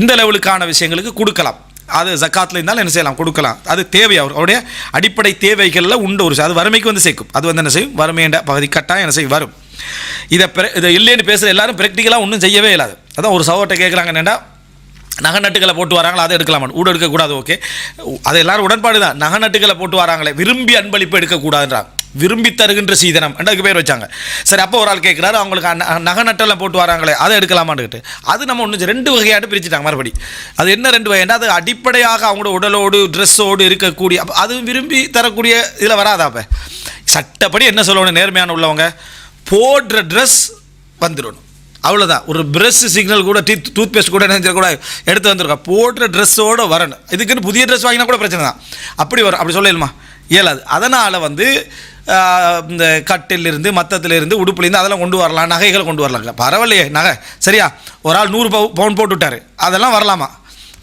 இந்த லெவலுக்கான விஷயங்களுக்கு கொடுக்கலாம். அது ஜக்காத்தில் இருந்தாலும் என்ன செய்யலாம் கொடுக்கலாம். அது தேவை, அவருடைய அடிப்படை தேவைகளில் உண்டு ஒரு அது வறுமைக்கு வந்து சேர்க்கும். அது வந்து என்ன செய்யும், வறுமைன்ற பகுதி கட்டாயம் என்ன செய்யும் வரும். இதை இல்லைன்னு பேசுகிற எல்லாரும் ப்ராக்டிக்கலாக ஒன்றும் செய்யவே இல்லாது. அதான் ஒரு சகோட்டை கேட்குறாங்க, என்னென்னா நகை நட்டுகளை போட்டு வராங்களா, அதை எடுக்கலாமா, ஊட எடுக்கக்கூடாது. ஓகே, அது எல்லாரும் உடன்பாடு தான். நகை நட்டுகளை போட்டு வராங்களே, விரும்பி அன்பளிப்பு எடுக்கக்கூடாதுன்றாங்க. விரும்பி தருகின்ற சீதனம் அதுக்கு பேர் வச்சாங்க. சரி, அப்போ ஒரு ஆள் கேட்குறாரு, அவங்களுக்கு நகை நட்டெல்லாம் போட்டு வராங்களே அதை எடுக்கலாமான்னுக்கிட்டு. அது நம்ம ஒன்று 2 வகையாட்டு பிரிச்சுட்டாங்க மறுபடி. அது என்ன 2 வகைன்னா, அது அடிப்படையாக அவங்களோட உடலோடு ட்ரெஸ்ஸோடு இருக்கக்கூடிய அது விரும்பி தரக்கூடிய இதில் வராதா. அப்போ சட்டப்படி என்ன சொல்லணும், நேர்மையான உள்ளவங்க போடுற ட்ரெஸ் வந்துடணும், அவ்வளோதான். ஒரு ப்ரெஷ் சிக்னல் கூட டூத் பேஸ்ட் கூட என்ன கூட எடுத்து வந்துருக்கா, போடுற ட்ரெஸ்ஸோடு வரணும். இதுக்குன்னு புதிய ட்ரெஸ் வாங்கினா கூட பிரச்சனை தான், அப்படி வரும். அப்படி சொல்லலுமா, இயலாது. அதனால் வந்து இந்த கட்டிலிருந்து மற்றத்துலேருந்து உடுப்புலேருந்து அதெல்லாம் கொண்டு வரலாம், நகைகளை கொண்டு வரலாங்க, பரவாயில்லையே நகை. சரியா? ஒரு ஆள் 100 பவுன் போட்டு விட்டார், அதெல்லாம் வரலாமா?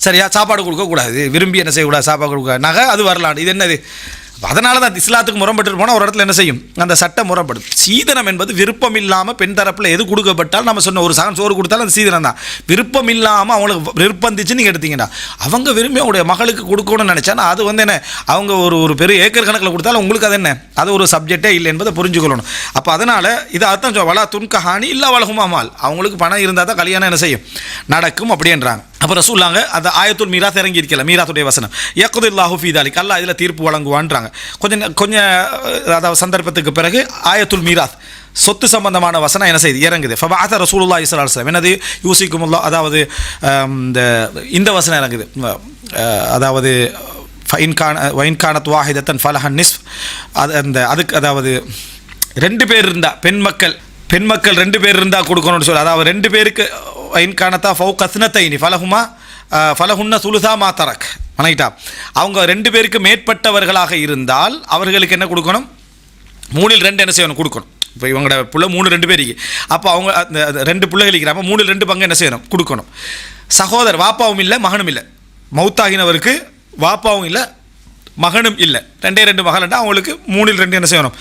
சரியா? சாப்பாடு கொடுக்கக்கூடாது, விரும்பி என்ன செய்யக்கூடாது, சாப்பாடு கொடுக்க நகை அது வரலாம். இது என்னது, அதனால தான் இஸ்லாத்துக்கு முரண்பட்டு போனால் ஒரு இடத்துல என்ன செய்யும், அந்த சட்டம் முரண்படும். சீதனம் என்பது விருப்பம் இல்லாமல் பெண் தரப்பில் எது கொடுக்கப்பட்டாலும் நம்ம சொன்ன ஒரு சான் சோறு கொடுத்தாலும் அந்த சீதனம் தான். விருப்பம் இல்லாமல் அவங்களுக்கு நிர்பந்திச்சு நீங்கள் எடுத்தீங்கன்னா அவங்க விரும்பி அவங்களுடைய மகளுக்கு கொடுக்கணும்னு நினச்சானா அது வந்து என்ன, அவங்க ஒரு பெரிய ஏக்கர் கணக்கில் கொடுத்தாலும் உங்களுக்கு அது என்ன, அது ஒரு சப்ஜெக்டே இல்லை என்பதை புரிஞ்சுக்கொள்ளணும். அப்போ அதனால் இது அர்த்தம் வலா துன்கஹானி இல்லை வலகுமாமால், அவங்களுக்கு பணம் இருந்தால் தான் கல்யாணம் என்ன செய்யும் நடக்கும் அப்படின்றாங்க. அப்போ ரசூலுல்லாஹ் அந்த ஆயத்துல் மீராத் இறங்கி இருக்கல, மீராத்துடைய வசனம் யக்தில்லாஹு ஃபீ தாலிக், அல்லாஹ் இதில் தீர்ப்பு வழங்குவான்றாங்க. கொஞ்சம் அதாவது சந்தர்ப்பத்துக்கு பிறகு ஆயத்துல் மீராத் சொத்து சம்பந்தமான வசனம் என்ன செய்து இறங்குது. ஃபபஅஸ ரசூலுல்லாஹி ஸல்லல்லாஹு அலைஹி வஸல்லம் என்னது யூசிக்குமுல்லாஹ், அதாவது இந்த வசனம் இறங்குது, அதாவது வைன் கானத் வாஹிதத்தன் ஃபலஹன் நிஸ்ஃப், அதுக்கு அதாவது 2 பேர் இருந்தால் பெண் மக்கள் 2 பேர் இருந்தால் கொடுக்கணும்னு சொல்லி, அதாவது 2 பேருக்கு வைன் கானத்தா ஃபௌகஸ்னத்தைனி ஃபலஹுன்ன சுலுசா மா தரக் வணங்கிட்டா. அவங்க 2 பேருக்கு மேற்பட்டவர்களாக இருந்தால் அவர்களுக்கு என்ன கொடுக்கணும், 3/2 என்ன செய்யணும் கொடுக்கணும். இப்போ இவங்களோட பிள்ளை 3-2 பேருக்கு, அப்போ அவங்க அந்த 2 பிள்ளைகள் இருக்கிறாங்க, 3/2 பங்கு என்ன செய்யணும் கொடுக்கணும். சகோதரர் வாப்பாவும் இல்லை மகனும் இல்லை, மௌத்தாகினவருக்கு வாப்பாவும் இல்லை மகனும் இல்லை, 2 மகள்னா அவங்களுக்கு 3/2 என்ன செய்யணும்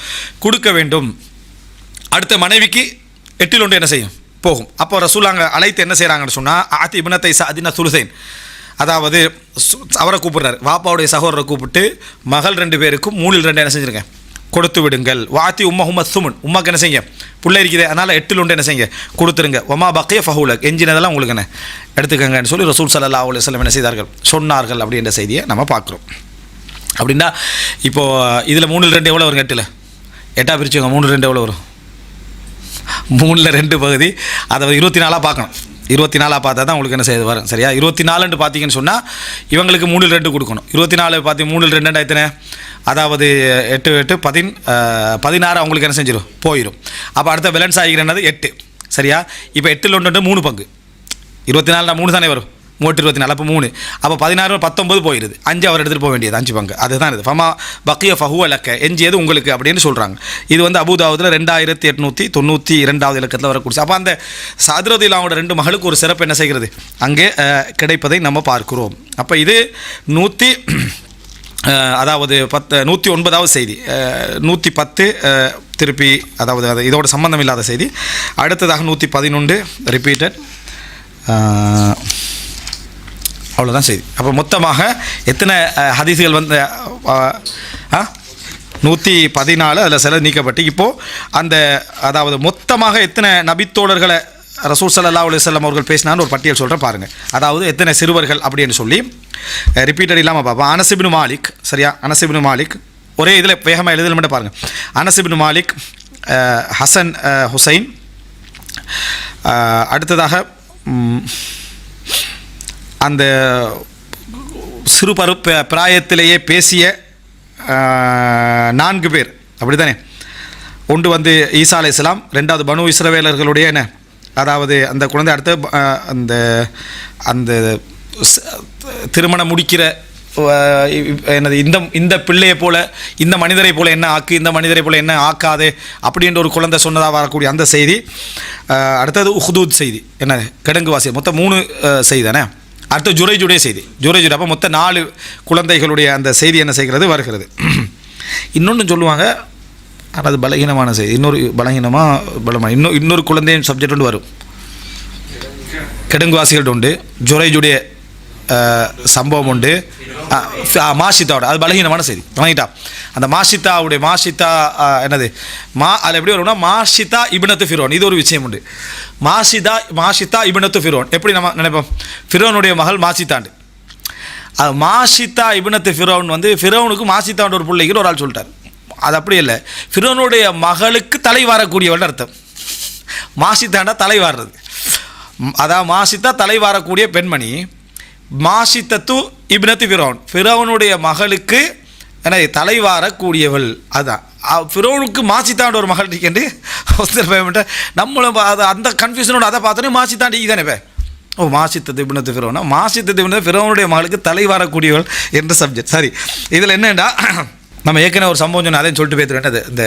கொடுக்க வேண்டும். அடுத்த மனைவிக்கு 8/1 என்ன செய்யும் போகும். அப்போ ரசூலுல்லாஹ் அழைத்து என்ன செய்கிறாங்கன்னு சொன்னால் ஆத்தி இப்னத்தை சஅதின சுலுசைன், அதாவது அவரை கூப்பிடுறாரு, வாப்பாவுடைய சகோதரரை கூப்பிட்டு மகள் 2 பேருக்கும் 3/2 என்ன செஞ்சுருங்க கொடுத்து விடுங்கள். வாத்தி உம்மஹுமத் சுமுன், உமாக்கு என்ன செய்யுங்க பிள்ளை இருக்குது அதனால் 8/1 என்ன செய்யுங்க கொடுத்துருங்க. ஒமா பக்கிய ஃபஹூலக், எஞ்சினதெல்லாம் உங்களுக்கு என்ன எடுத்துக்கங்கன்னு சொல்லி ரசூல் ஸல்லல்லாஹு அலைஹி வஸல்லம் என்ன செய்தார்கள் சொன்னார்கள் அப்படின்ற செய்தியை நம்ம பார்க்குறோம். அப்படின்னா இப்போது இதில் 3/2 எவ்வளோ வரும், 8 பிரிச்சுங்க, 3/2 எவ்வளோ வரும், 3/2 பகுதி, அதை 24 பார்க்கணும். 24 பார்த்தா தான் உங்களுக்கு என்ன செய்யுது வரும், சரியா. 24 பார்த்தீங்கன்னு சொன்னால் இவங்களுக்கு 3/2 கொடுக்கணும். 24 பார்த்தி 3/2 எத்தனை, அதாவது 8 16 அவங்களுக்கு என்ன செஞ்சிடும் போயிடும். அப்போ அடுத்த பேலன்ஸ் ஆகிக்கிறேன்னது 8, சரியா. இப்போ 8/1 3 பங்கு, 24 3 தானே வரும், 3/24 அப்போ 3, அப்போ 16 19 போயிடுது, 5 அவர் எடுத்துகிட்டு போக வேண்டியது 5 பங்கு, அதுதான் இது. ஃபமா பக்கிய ஃபஹுவ லக்க, எஞ்சியது உங்களுக்கு அப்படின்னு சொல்கிறாங்க. இது வந்து அபூதாவுதில் 2892 இலக்கத்தில் வரக்கூடிய. அப்போ அந்த சஅத் ரலியல்லாஹு 2 மகளுக்கு ஒரு சிறப்பு என்ன செய்கிறது அங்கே கிடைப்பதை நம்ம பார்க்கிறோம். அப்போ இது 109வது செய்தி. 110 திருப்பி, அதாவது இதோட சம்பந்தம் இல்லாத செய்தி. அடுத்ததாக 111 ரிப்பீட்டட், அவ்வளோதான் செய்தி. அப்போ மொத்தமாக எத்தனை ஹதீஸ்கள் வந்து 114, அதில் சில நீக்கப்பட்டு இப்போது அந்த அதாவது மொத்தமாக எத்தனை நபித்தோழர்களை ரசூல் ஸல்லல்லாஹு அலைஹி வஸல்லம் அவர்கள் பேசினான்னு ஒரு பட்டியல் சொல்கிறேன் பாருங்கள். அதாவது எத்தனை சிறுவர்கள் அப்படின்னு சொல்லி ரிப்பீட்டட் இல்லாமல் பார்ப்போம். அனஸ் இப்னு மாலிக், சரியா, அனஸ் இப்னு மாலிக், ஒரே இதில் வேகமாக எழுதல் மட்டும் பாருங்கள். அனஸ் இப்னு மாலிக், ஹசன் ஹுசைன், அடுத்ததாக அந்த சிறு பிராயத்திலேயே பேசிய 4 பேர், அப்படி தானே. ஒன்று வந்து ஈசா அலைஹிஸ்ஸலாம், 2வது பனு இஸ்ரவேலர்களுடைய என்ன, அதாவது அந்த குழந்தை, அடுத்து அந்த அந்த திருமணம் முடிக்கிற என்னது இந்த பிள்ளையை போல் இந்த மனிதரை போல் என்ன ஆக்கு, இந்த மனிதரை போல் என்ன ஆக்காது அப்படின்ற ஒரு குழந்தை சொன்னதாக வரக்கூடிய அந்த செய்தி. அடுத்தது உஹ்தூத் செய்தி, என்ன கிடங்குவாசி, மொத்தம் 3 செய்தி தானே. அடுத்து ஜுரைஜுடைய செய்தி, ஜுரைஜுடைய, அப்போ மொத்தம் 4 குழந்தைகளுடைய அந்த செய்தி என்ன செய்கிறது வருகிறது. இன்னொன்று சொல்லுவாங்க, அது பலகீனமான செய்தி, இன்னொரு இன்னொரு குழந்தையின் சப்ஜெக்ட் ஒன்று வரும், கிடங்குவாசிகள் உண்டு, ஜுரைஜுடைய சம்பவம் உண்டு, மாஷித்தாவோட, அது பலகீனமான செய்தி வாங்கிட்டா. அந்த மாஷித்தா என்னது அதில் எப்படி வரும்னா மாஷித்தா இப்னத்து ஃபிரோன், இது ஒரு விஷயம் உண்டு. மாஷித்தா இப்னத்து ஃபிரோன், எப்படி நம்ம நினைப்போம், ஃபிரோனுடைய மகள் மாஷித்தாண்டு. அது மாஷித்தா இப்னத்து ஃபிரோன் வந்து ஃபிரோனுக்கு மாஷித்தாண்டு ஒரு பிள்ளைக்கு ஒரு ஆள் சொல்லிட்டார். அது அப்படி இல்லை, ஃபிரோனுடைய மகளுக்கு தலை வாரக்கூடியவள் அர்த்தம். மாஷித்தாண்டா தலை வாடுறது, அதாவது மாஷித்தா தலை வாரக்கூடிய பெண்மணி. மாஷித்தத்து இப்னத்து ஃபிரோன், ஃபிரோனுடைய மகளுக்கு என்ன தலை வாரக்கூடியவள். அதுதான் ஃபிரோனுக்கு மாசித்தாண்ட ஒரு மகள் இருக்கேன் நம்மளும் அந்த கன்ஃபியூஷனோட அதை பார்த்தோன்னே மாசித்தாண்டி தானே ஓ மாசித்தது இப்னத்து ஃபிரோனா, மாசித்தது இப்னத்து ஃபிரோனுடைய மகளுக்கு தலை வாரக்கூடியவள் என்ற சப்ஜெக்ட். சரி, இதில் என்னென்னா நம்ம ஏற்கனவே ஒரு சம்பவம் சொன்னால் அதையும் சொல்லிட்டு போய்த்து வேண்டது. இந்த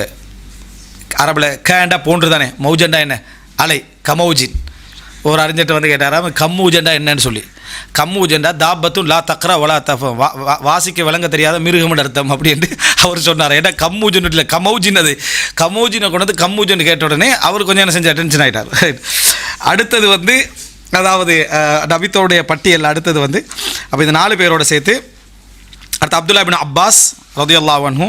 அரபில் கேண்டா போன்று தானே, மௌஜண்டா என்ன அலை, கமௌஜின் ஒரு அறிஞர்கிட்ட வந்து கேட்டாராம் கம்மூஜண்டா என்னன்னு சொல்லி. கம்மூஜண்டா தாபத்தும் லா தக்ரா வலா தஃப, வாசிக்க விளங்க தெரியாத மிருகம்னு அர்த்தம் அப்படின்ட்டு அவர் சொன்னார். ஏன்னா கம்மூஜன் இல்லை கமௌஜின், அது கமௌஜினை கொண்டு வந்து கம்மூஜன் கேட்ட உடனே அவர் கொஞ்சம் என்ன செஞ்சார், டென்ஷன் ஆகிட்டார். அடுத்தது வந்து அதாவது நபித்தோடைய பட்டியல் அடுத்தது வந்து அப்போ இந்த 4 பேரோட சேர்த்து அடுத்து அப்துல்லா இப்னு அப்பாஸ் ரலியல்லாஹு அன்ஹு.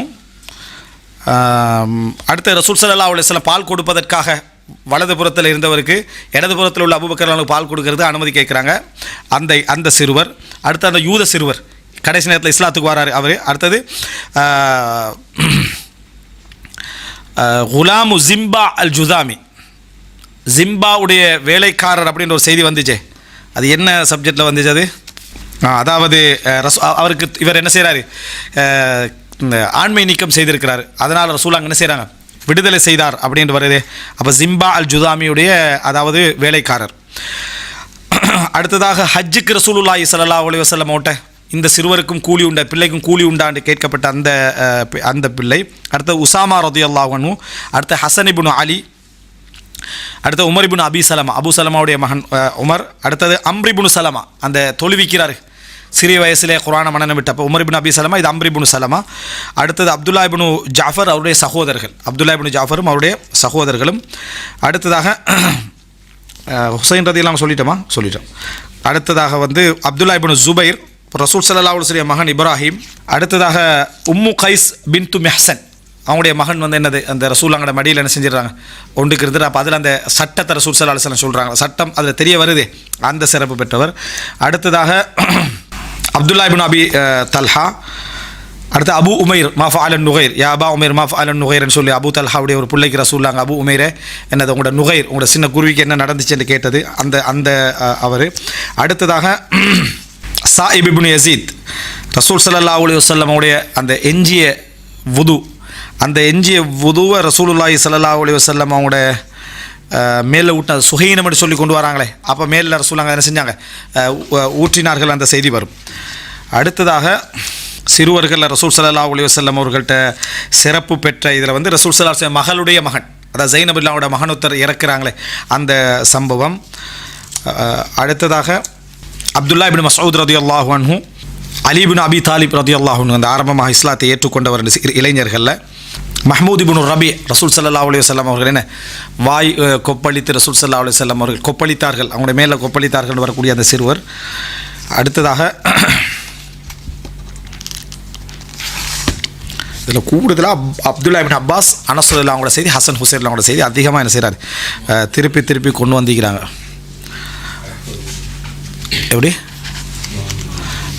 அடுத்து ரசூல் ஸல்லல்லாஹு அலைஹி வஸல்லம் பால் கொடுப்பதற்காக வலது புறத்தில் இருந்தவருக்கு இடது புறத்தில் உள்ள அபூபக்கர் அவர்களுக்கு பால் கொடுக்கறது அனுமதி கேட்குறாங்க, அந்த சிறுவர். அடுத்து அந்த யூத சிறுவர் கடைசி நேரத்தில் இஸ்லாத்துக்கு வராரு அவர். அடுத்தது குலாமு ஜிம்பா அல் ஜுதாமி, ஜிம்பாவுடைய வேலைக்காரர் அப்படின்ற ஒரு செய்தி வந்துச்சு. அது என்ன சப்ஜெக்டில் வந்துச்சு அது? அதாவது அவருக்கு இவர் என்ன செய்கிறாரு, ஆண்மை நீக்கம் செய்திருக்கிறார், அதனால் ரசூலாங்க என்ன செய்கிறாங்க, விடுதலை செய்தார் அப்படின்ட்டு வருது. அப்போ ஜிம்பா அல் ஜுதாமியுடைய அதாவது வேலைக்காரர். அடுத்ததாக ஹஜ்ஜுக்கு ரசூலுல்லாஹி ஸல்லல்லாஹு அலைஹி வஸல்லம் ஓட்ட இந்த சிறுவருக்கும் கூலி உண்டா, பிள்ளைக்கும் கூலி உண்டான்னு கேட்கப்பட்ட அந்த பிள்ளை. அடுத்து உசாமா ரலியல்லாஹு அன்ஹு. அடுத்து ஹசன் இப்னு அலி. அடுத்து உமர் இப்னு அபி சலமா, அபு சலமாவுடைய மகன் உமர். அடுத்தது அம்ர் இப்னு சலமா, அந்த தொழுவிக்கிறார் சிறிய வயசிலே குர்ஆனை மனனம் விட்டப்போ உமர் இப்னு அபி சலமா, இது அம்ர் இப்னு சலமா. அடுத்தது அப்துல்லா இப்னு ஜாஃபர், அவருடைய சகோதரர்கள், அப்துல்லா இப்னு ஜாஃபரும் அவருடைய சகோதரர்களும். அடுத்ததாக ஹுசைன் ரலியல்லாஹு சொல்லிட்டோம். அடுத்ததாக வந்து அப்துல்லா இப்னு ஜுபைர், ரசூல் ஸல்லல்லாஹு அலைஹி வஸல்லம் மகன் இப்ராஹிம். அடுத்ததாக உம்மு கைஸ் பின்து மெஹ்சன், அவங்களுடைய மகன் வந்து என்னது, அந்த ரசூலாங்கட மடியில் என்ன செஞ்சிடறாங்க ஒன்றுக்கிறது. அப்போ அதில் அந்த சட்டத்தை ரசூல் ஸல்லல்லாஹு அலைஹி வஸல்லம் சொல்கிறாங்க, சட்டம் அதில் தெரிய வருது, அந்த சிறப்பு பெற்றவர். அடுத்ததாக அப்துல்லா இப்னு அபி தல்ஹா. அடுத்து அபு உமைர் மாஃபா அலன் நுகைர், யா அபா உமைர் மாஃபா அலன் நுகைர்னு சொல்லி அபு தல்ஹாவுடைய ஒரு பிள்ளைக்கு ரசூலாங்க அபு உமைரே என்னது உங்களோட நுகைர், உங்களோட சின்ன குருவிக்கு என்ன நடந்துச்சுன்னு கேட்டது அந்த அவர். அடுத்ததாக சாயிப் இப்னு யஸீத், ரசூல் ஸல்லல்லாஹு அலைஹி வஸல்லம் உடைய அந்த எஞ்சிய வுதுவை ரசூலுல்லாஹி ஸல்லல்லாஹு அலைஹி வஸல்லம் அவங்களோட மேலே ஊட்டின சுஹைனம்னு சொல்லி கொண்டு வராங்களே, அப்போ மேலில் ரசூலாங்க என்ன செஞ்சாங்க, ஊற்றினார்கள், அந்த செய்தி வரும். அடுத்ததாக சிறுவர்களில் ரசூல் ஸல்லல்லாஹு அலைஹி வஸல்லம் அவர்கள்ட்ட சிறப்பு பெற்ற இதில் வந்து ரசூல் ஸல்லல்லாஹு அலைஹி வஸல்லம் மகளுடைய மகன், அதாவது ஜைனபுல்லாவோட மகனுத்தர் இறக்குறாங்களே அந்த சம்பவம். அடுத்ததாக அப்துல்லா இப்னு மஸ்ஊத் ரலியல்லாஹு அன்ஹு, அலி இப்னு அபி தாலிப் ரலியல்லாஹு அன்ஹு, அந்த ஆரம்பமாக இஸ்லாத்தை ஏற்றுக்கொண்டவர் இளைஞர்களில். மஹ்மூத் இப்னு ரபி, ரசூல் ஸல்லல்லாஹு அலைஹி வஸல்லம் அவர்கள் என்ன வாய் கொப்பளித்து ரசூல் ஸல்லல்லாஹு அலைஹி வஸல்லம் அவர்கள் கொப்பளித்தார்கள், அவங்களுடைய மேலே கொப்பளித்தார்கள் வரக்கூடிய அந்த சிறுவர். அடுத்ததாக இதில் கூடுதலாக அப்துல்லா இப்னு அப்பாஸ், அனஸ் ரலியல்லாஹு அவங்களோட செய்தி, ஹசன் ஹுசைன் அவங்களோட செய்தி அதிகமாக என்ன செய்கிறாரு, திருப்பி கொண்டு வந்திக்கிறாங்க. எப்படி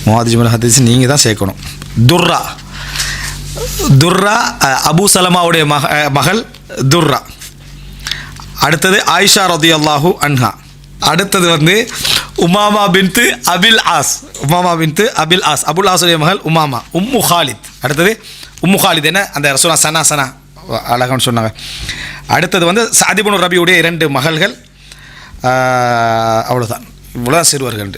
முவாதிஜுமல் ஹதீஸ் நீங்கள் தான் சேர்க்கணும். துர்ரா அபு சலமாவுடைய மகள் துர்ரா. அடுத்தது ஆயிஷா ரலியல்லாஹு அன்ஹா. அடுத்தது வந்து உமாமா பின்த்து அபில் ஆஸ், அபுல் ஆஸுடைய மகள் உமாமா. உம்மு காலித், அடுத்தது உம்மு காலித் என்ன அந்த ரசூலா சனா அழகான்னு சொன்னாங்க. அடுத்தது வந்து சஅத் இப்னு ரபியுடைய 2 மகள்கள். அவ்வளோதான், இவ்வளோ சிறுவர்கள்.